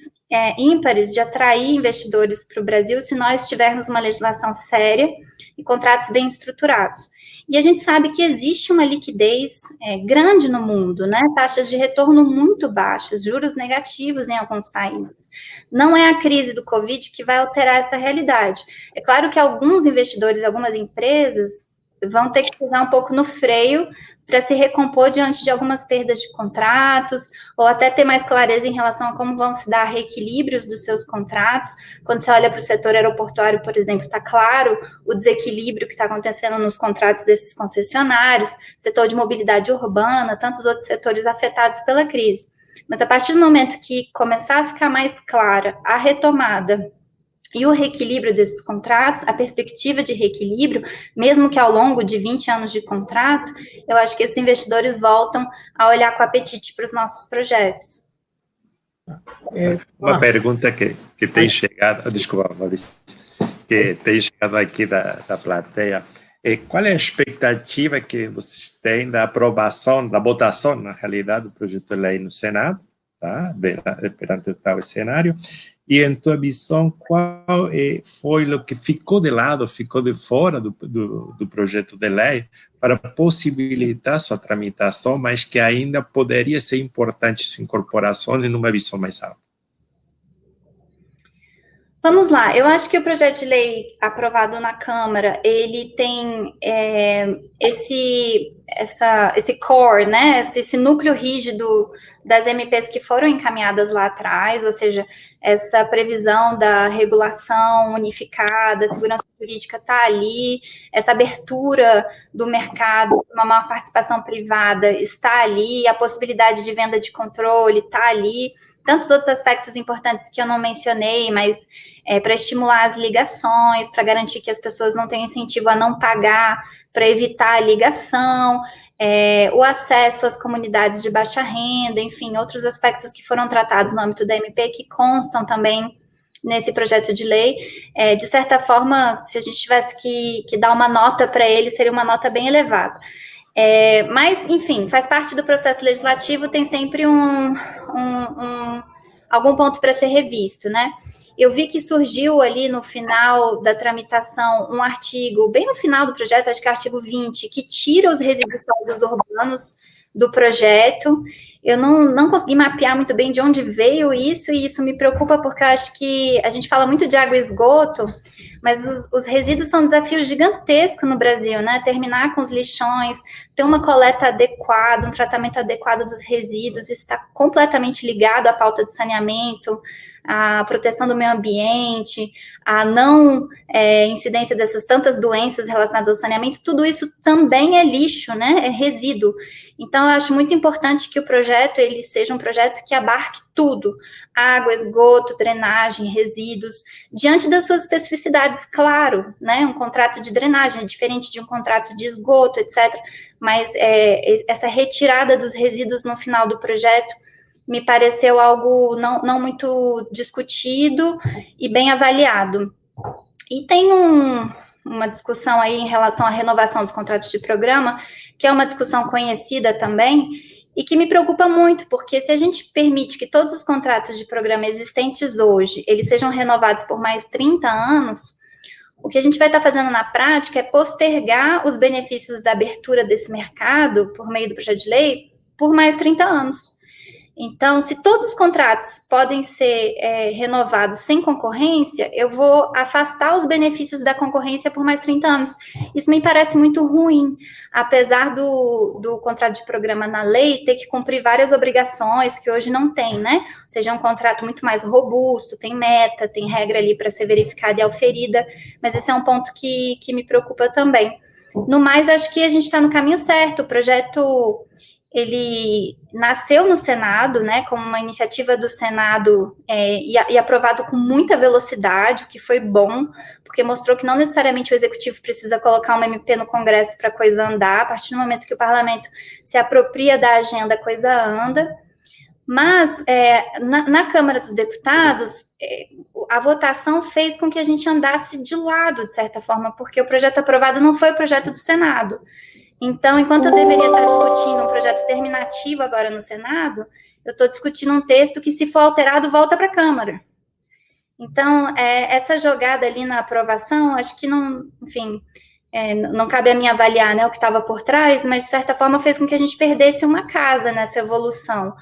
ímpares de atrair investidores para o Brasil se nós tivermos uma legislação séria e contratos bem estruturados. E a gente sabe que existe uma liquidez grande no mundo, né? Taxas de retorno muito baixas, juros negativos em alguns países. Não é a crise do Covid que vai alterar essa realidade. É claro que alguns investidores, algumas empresas vão ter que pisar um pouco no freio para se recompor diante de algumas perdas de contratos, ou até ter mais clareza em relação a como vão se dar reequilíbrios dos seus contratos. Quando você olha para o setor aeroportuário, por exemplo, está claro o desequilíbrio que está acontecendo nos contratos desses concessionários, setor de mobilidade urbana, tantos outros setores afetados pela crise. Mas a partir do momento que começar a ficar mais clara a retomada e o reequilíbrio desses contratos, a perspectiva de reequilíbrio, mesmo que ao longo de 20 anos de contrato, eu acho que esses investidores voltam a olhar com apetite para os nossos projetos. Uma pergunta que tem chegado, desculpa, Maurício, que tem chegado aqui da plateia. Qual é a expectativa que vocês têm da aprovação, da votação, na realidade, do projeto de lei no Senado, tá? Perante o tal cenário? E, em tua visão, qual foi o que ficou de lado, ficou de fora do projeto de lei para possibilitar sua tramitação, mas que ainda poderia ser importante sua incorporação em uma visão mais ampla? Vamos lá, eu acho que o projeto de lei aprovado na Câmara, ele tem esse core, né, esse núcleo rígido das MPs que foram encaminhadas lá atrás, ou seja, essa previsão da regulação unificada, a segurança jurídica está ali, essa abertura do mercado, uma maior participação privada está ali, a possibilidade de venda de controle está ali, tantos outros aspectos importantes que eu não mencionei, mas para estimular as ligações, para garantir que as pessoas não tenham incentivo a não pagar, para evitar a ligação, o acesso às comunidades de baixa renda, enfim, outros aspectos que foram tratados no âmbito da MP que constam também nesse projeto de lei. De certa forma, se a gente tivesse que dar uma nota para ele, seria uma nota bem elevada. Mas, enfim, faz parte do processo legislativo, tem sempre algum ponto para ser revisto, né? Eu vi que surgiu ali no final da tramitação um artigo, bem no final do projeto, acho que é o artigo 20, que tira os resíduos sólidos urbanos do projeto. Eu não consegui mapear muito bem de onde veio isso, e isso me preocupa porque eu acho que a gente fala muito de água e esgoto, mas os resíduos são um desafio gigantesco no Brasil, né? Terminar com os lixões, ter uma coleta adequada, um tratamento adequado dos resíduos, isso está completamente ligado à pauta de saneamento. a proteção do meio ambiente, a não incidência dessas tantas doenças relacionadas ao saneamento, tudo isso também é lixo, né? É resíduo. Então, eu acho muito importante que o projeto ele seja um projeto que abarque tudo: água, esgoto, drenagem, resíduos, diante das suas especificidades, claro, né? Um contrato de drenagem é diferente de um contrato de esgoto, etc. Mas essa retirada dos resíduos no final do projeto me pareceu algo não muito discutido e bem avaliado. E tem uma discussão aí em relação à renovação dos contratos de programa, que é uma discussão conhecida também, e que me preocupa muito, porque se a gente permite que todos os contratos de programa existentes hoje, eles sejam renovados por mais 30 anos, o que a gente vai estar fazendo na prática é postergar os benefícios da abertura desse mercado, por meio do projeto de lei, por mais 30 anos. Então, se todos os contratos podem ser renovados sem concorrência, eu vou afastar os benefícios da concorrência por mais 30 anos. Isso me parece muito ruim, apesar do contrato de programa na lei ter que cumprir várias obrigações que hoje não tem, né? Ou seja, é um contrato muito mais robusto, tem meta, tem regra ali para ser verificada e auferida, mas esse é um ponto que me preocupa também. No mais, acho que a gente está no caminho certo. O projeto ele nasceu no Senado, né, como uma iniciativa do Senado e aprovado com muita velocidade, o que foi bom, porque mostrou que não necessariamente o Executivo precisa colocar uma MP no Congresso para a coisa andar. A partir do momento que o Parlamento se apropria da agenda, a coisa anda. Mas, na Câmara dos Deputados, a votação fez com que a gente andasse de lado, de certa forma, porque o projeto aprovado não foi o projeto do Senado. Então, enquanto eu deveria estar discutindo um projeto terminativo agora no Senado, eu estou discutindo um texto que, se for alterado, volta para a Câmara. Então, essa jogada ali na aprovação, acho que não, enfim, não cabe a mim avaliar, né, o que estava por trás, mas, de certa forma, fez com que a gente perdesse uma casa nessa evolução.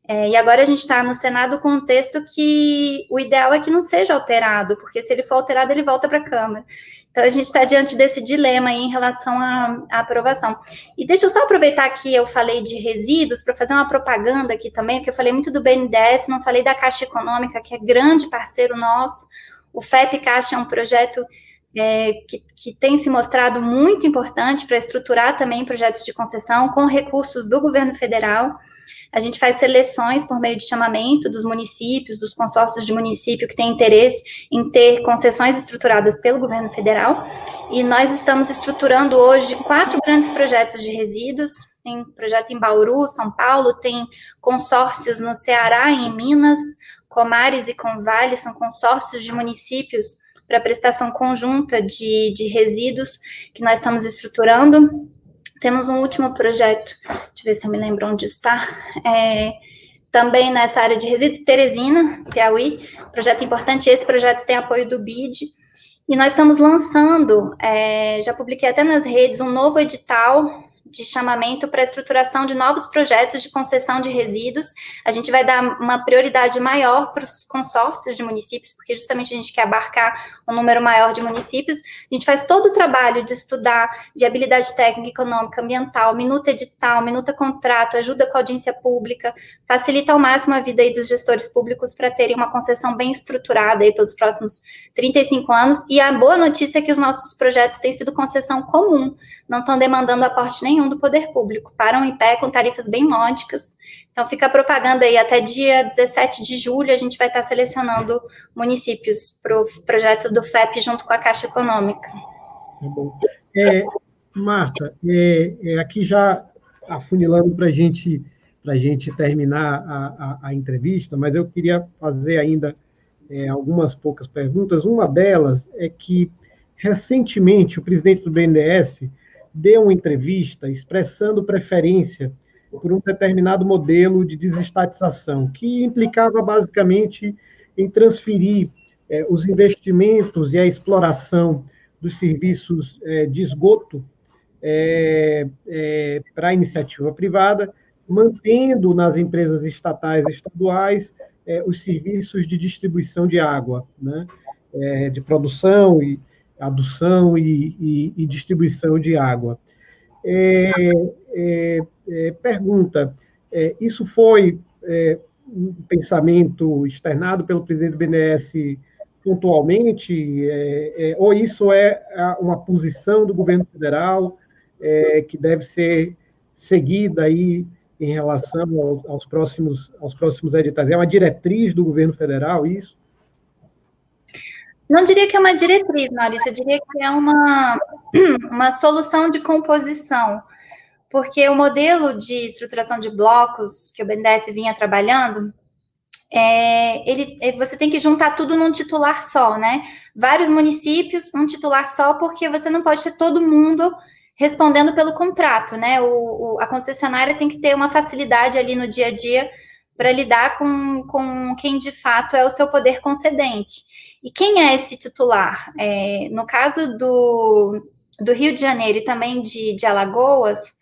E agora a gente está no Senado com um texto que o ideal é que não seja alterado, porque se ele for alterado, ele volta para a Câmara. Então, a gente está diante desse dilema aí em relação à aprovação. E deixa eu só aproveitar que eu falei de resíduos para fazer uma propaganda aqui também, porque eu falei muito do BNDES, não falei da Caixa Econômica, que é grande parceiro nosso. O FEP Caixa é um projeto que tem se mostrado muito importante para estruturar também projetos de concessão com recursos do governo federal. A gente faz seleções por meio de chamamento dos municípios, dos consórcios de município que têm interesse em ter concessões estruturadas pelo governo federal, e nós estamos estruturando hoje 4 grandes projetos de resíduos. Tem projeto em Bauru, São Paulo, tem consórcios no Ceará e em Minas, Comares e Convale, são consórcios de municípios para prestação conjunta de resíduos que nós estamos estruturando. Temos um último projeto, deixa eu ver se eu me lembro onde está, também nessa área de resíduos, Teresina, Piauí, projeto importante. Esse projeto tem apoio do BID, e nós estamos lançando, já publiquei até nas redes, um novo edital de chamamento para a estruturação de novos projetos de concessão de resíduos. A gente vai dar uma prioridade maior para os consórcios de municípios, porque justamente a gente quer abarcar um número maior de municípios. A gente faz todo o trabalho de estudar viabilidade técnica, econômica, ambiental, minuta edital, minuta contrato, ajuda com a audiência pública, facilita ao máximo a vida aí dos gestores públicos para terem uma concessão bem estruturada aí pelos próximos 35 anos. E a boa notícia é que os nossos projetos têm sido concessão comum, não estão demandando aporte nenhum do poder público, param em pé com tarifas bem módicas. Então, fica a propaganda aí, até dia 17 de julho, a gente vai estar selecionando municípios para o projeto do FEP junto com a Caixa Econômica. Tá bom. Marta, aqui já afunilando para a gente terminar a entrevista, mas eu queria fazer ainda algumas poucas perguntas. Uma delas é que, recentemente, o presidente do BNDES deu uma entrevista expressando preferência por um determinado modelo de desestatização, que implicava basicamente em transferir os investimentos e a exploração dos serviços de esgoto para a iniciativa privada, mantendo nas empresas estatais e estaduais os serviços de distribuição de água, né? De produção e adução e distribuição de água. Pergunta, isso foi um pensamento externado pelo presidente do BNDES pontualmente, ou isso é uma posição do governo federal que deve ser seguida aí em relação aos próximos editais? É uma diretriz do governo federal isso? Não diria que é uma diretriz, Maurício, eu diria que é uma solução de composição, porque o modelo de estruturação de blocos que o BNDES vinha trabalhando, você tem que juntar tudo num titular só, né? Vários municípios, um titular só, porque você não pode ter todo mundo respondendo pelo contrato, né? A concessionária tem que ter uma facilidade ali no dia a dia para lidar com quem de fato é o seu poder concedente. E quem é esse titular? No caso do Rio de Janeiro e também de Alagoas,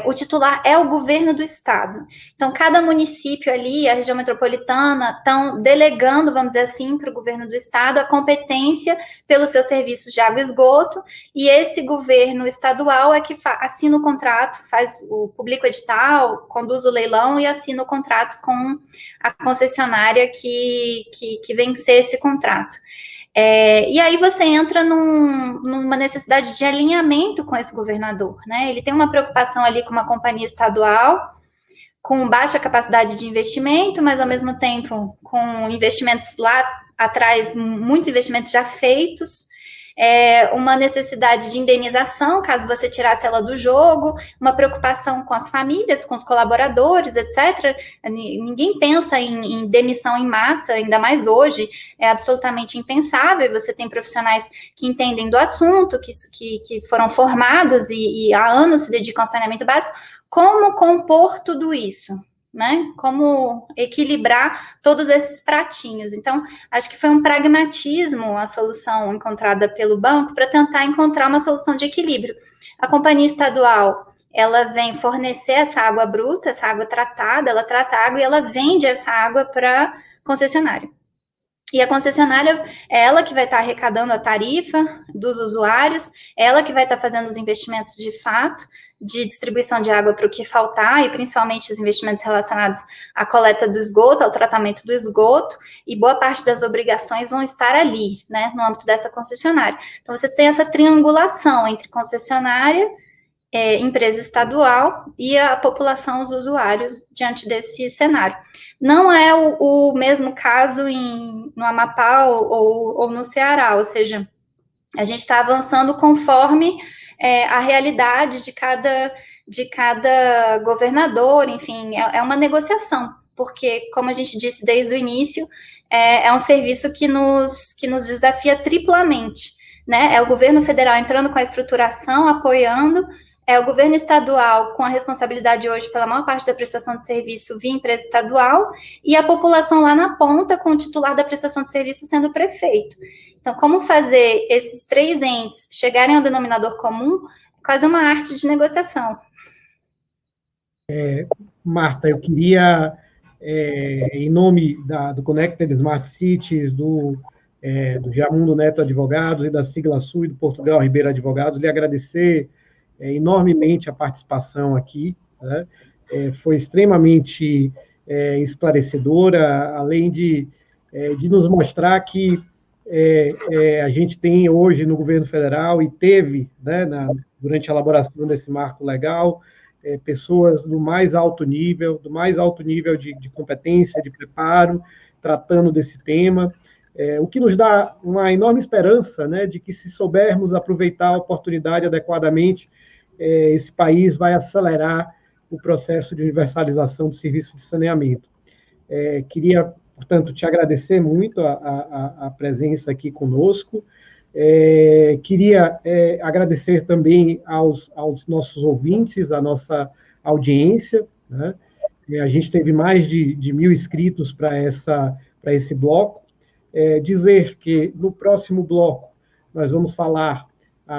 o titular é o governo do estado. Então, cada município ali, a região metropolitana, estão delegando, vamos dizer assim, para o governo do estado a competência pelos seus serviços de água e esgoto, e esse governo estadual é que assina o contrato, publica o edital, conduz o leilão e assina o contrato com a concessionária que vencer esse contrato. E aí você entra numa necessidade de alinhamento com esse governador, né? Ele tem uma preocupação ali com uma companhia estadual, com baixa capacidade de investimento, mas ao mesmo tempo com investimentos lá atrás, muitos investimentos já feitos, uma necessidade de indenização, caso você tirasse ela do jogo, uma preocupação com as famílias, com os colaboradores, etc. Ninguém pensa em demissão em massa, ainda mais hoje, é absolutamente impensável. Você tem profissionais que entendem do assunto, que foram formados e há anos se dedicam ao saneamento básico. Como compor tudo isso? Né? Como equilibrar todos esses pratinhos. Então, acho que foi um pragmatismo a solução encontrada pelo banco para tentar encontrar uma solução de equilíbrio. A companhia estadual, ela vem fornecer essa água bruta, essa água tratada, ela trata a água e ela vende essa água para concessionária. E a concessionária é ela que vai estar arrecadando a tarifa dos usuários, ela que vai estar fazendo os investimentos de fato, de distribuição de água para o que faltar, e principalmente os investimentos relacionados à coleta do esgoto, ao tratamento do esgoto, e boa parte das obrigações vão estar ali, né, no âmbito dessa concessionária. Então, você tem essa triangulação entre concessionária, empresa estadual e a população, os usuários, diante desse cenário. Não é o mesmo caso no Amapá ou no Ceará, ou seja, a gente está avançando conforme a realidade de cada governador, enfim, é uma negociação, porque, como a gente disse desde o início, é um serviço que nos desafia triplamente, né? É o governo federal entrando com a estruturação, apoiando, é o governo estadual com a responsabilidade hoje pela maior parte da prestação de serviço via empresa estadual, e a população lá na ponta com o titular da prestação de serviço sendo o prefeito. Então, como fazer esses três entes chegarem ao denominador comum é quase uma arte de negociação. Marta, eu queria, em nome do Connected Smart Cities, do Giamundo Neto Advogados e da sigla Sul e do Portugal Ribeiro Advogados, lhe agradecer enormemente a participação aqui, né? Foi extremamente esclarecedora, além de nos mostrar que a gente tem hoje no governo federal e teve, né, durante a elaboração desse marco legal, pessoas do mais alto nível de competência, de preparo, tratando desse tema, o que nos dá uma enorme esperança, né, de que, se soubermos aproveitar a oportunidade adequadamente, esse país vai acelerar o processo de universalização do serviço de saneamento. Queria, portanto, te agradecer muito a presença aqui conosco. Queria agradecer também aos nossos ouvintes, à nossa audiência, né? A gente teve mais de 1.000 inscritos para esse bloco. Dizer que no próximo bloco nós vamos falar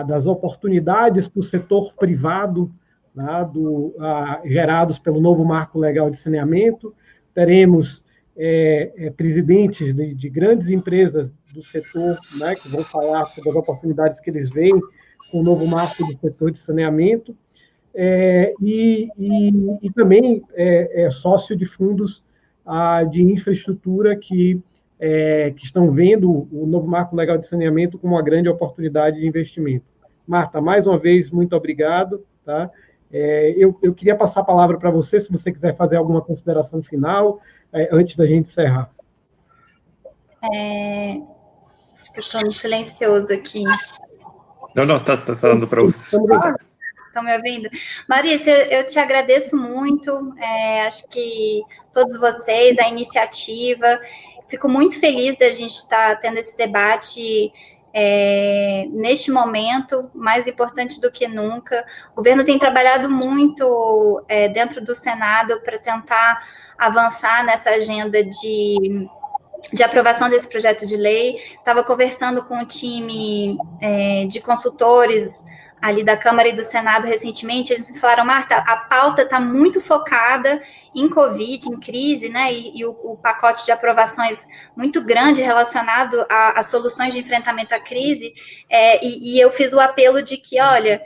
das oportunidades para o setor privado, né, gerados pelo novo Marco Legal de Saneamento. Teremos presidentes de grandes empresas do setor, né, que vão falar sobre as oportunidades que eles veem com o novo marco do setor de saneamento, e também sócio de fundos de infraestrutura que estão vendo o novo Marco Legal de Saneamento como uma grande oportunidade de investimento. Marta, mais uma vez, muito obrigado. Tá? Eu queria passar a palavra para você, se você quiser fazer alguma consideração final, antes da gente encerrar. Acho que eu estou no silencioso aqui. Não, está dando para ouvir. Estão me ouvindo? Maurício, eu te agradeço muito, acho que todos vocês, a iniciativa, fico muito feliz da gente estar tendo esse debate neste momento, mais importante do que nunca. O governo tem trabalhado muito dentro do Senado para tentar avançar nessa agenda de aprovação desse projeto de lei. Estava conversando com o time de consultores ali da Câmara e do Senado recentemente, eles me falaram, Marta, a pauta está muito focada em Covid, em crise, né, e o pacote de aprovações muito grande relacionado a soluções de enfrentamento à crise, e eu fiz o apelo de que, olha,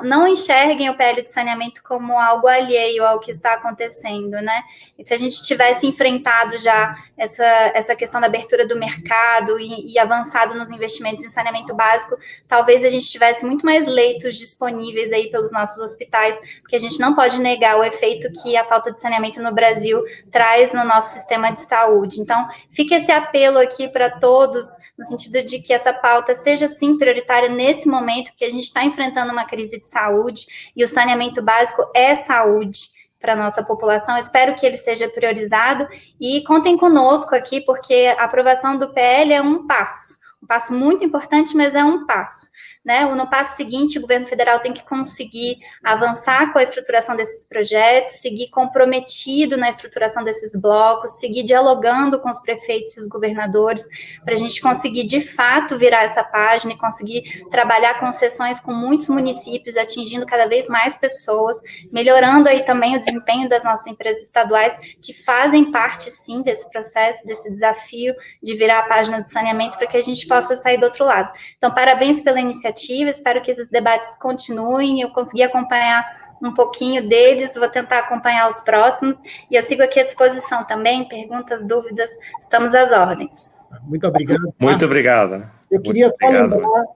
não enxerguem o PL de saneamento como algo alheio ao que está acontecendo, né, e se a gente tivesse enfrentado já essa questão da abertura do mercado e avançado nos investimentos em saneamento básico, talvez a gente tivesse muito mais leitos disponíveis aí pelos nossos hospitais, porque a gente não pode negar o efeito que a falta de saneamento no Brasil traz no nosso sistema de saúde. Então, fica esse apelo aqui para todos, no sentido de que essa pauta seja, sim, prioritária nesse momento, que a gente está enfrentando uma crise de saúde, e o saneamento básico é saúde para a nossa população. Eu espero que ele seja priorizado, e contem conosco aqui, porque a aprovação do PL é um passo muito importante, mas é um passo. Né? No passo seguinte, o governo federal tem que conseguir avançar com a estruturação desses projetos, seguir comprometido na estruturação desses blocos, seguir dialogando com os prefeitos e os governadores, para a gente conseguir, de fato, virar essa página e conseguir trabalhar concessões com muitos municípios, atingindo cada vez mais pessoas, melhorando aí também o desempenho das nossas empresas estaduais, que fazem parte, sim, desse processo, desse desafio de virar a página do saneamento, para que a gente possa sair do outro lado. Então, parabéns pela iniciativa, espero que esses debates continuem, eu consegui acompanhar um pouquinho deles, vou tentar acompanhar os próximos, e eu sigo aqui à disposição também, perguntas, dúvidas, estamos às ordens. Muito obrigado. Muito obrigado. Eu queria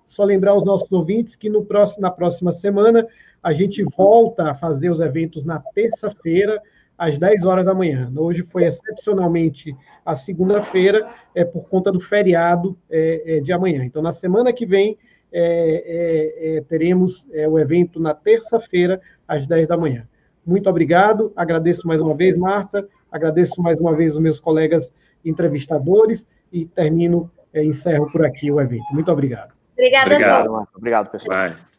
só lembrar os nossos ouvintes que na próxima semana a gente volta a fazer os eventos na terça-feira, às 10 horas da manhã. Hoje foi excepcionalmente a segunda-feira, por conta do feriado de amanhã. Então, na semana que vem, teremos o evento na terça-feira, às 10 da manhã. Muito obrigado, agradeço mais uma vez, Marta, agradeço mais uma vez os meus colegas entrevistadores e encerro por aqui o evento. Muito obrigado. Obrigada, Obrigado, pessoal. Bye.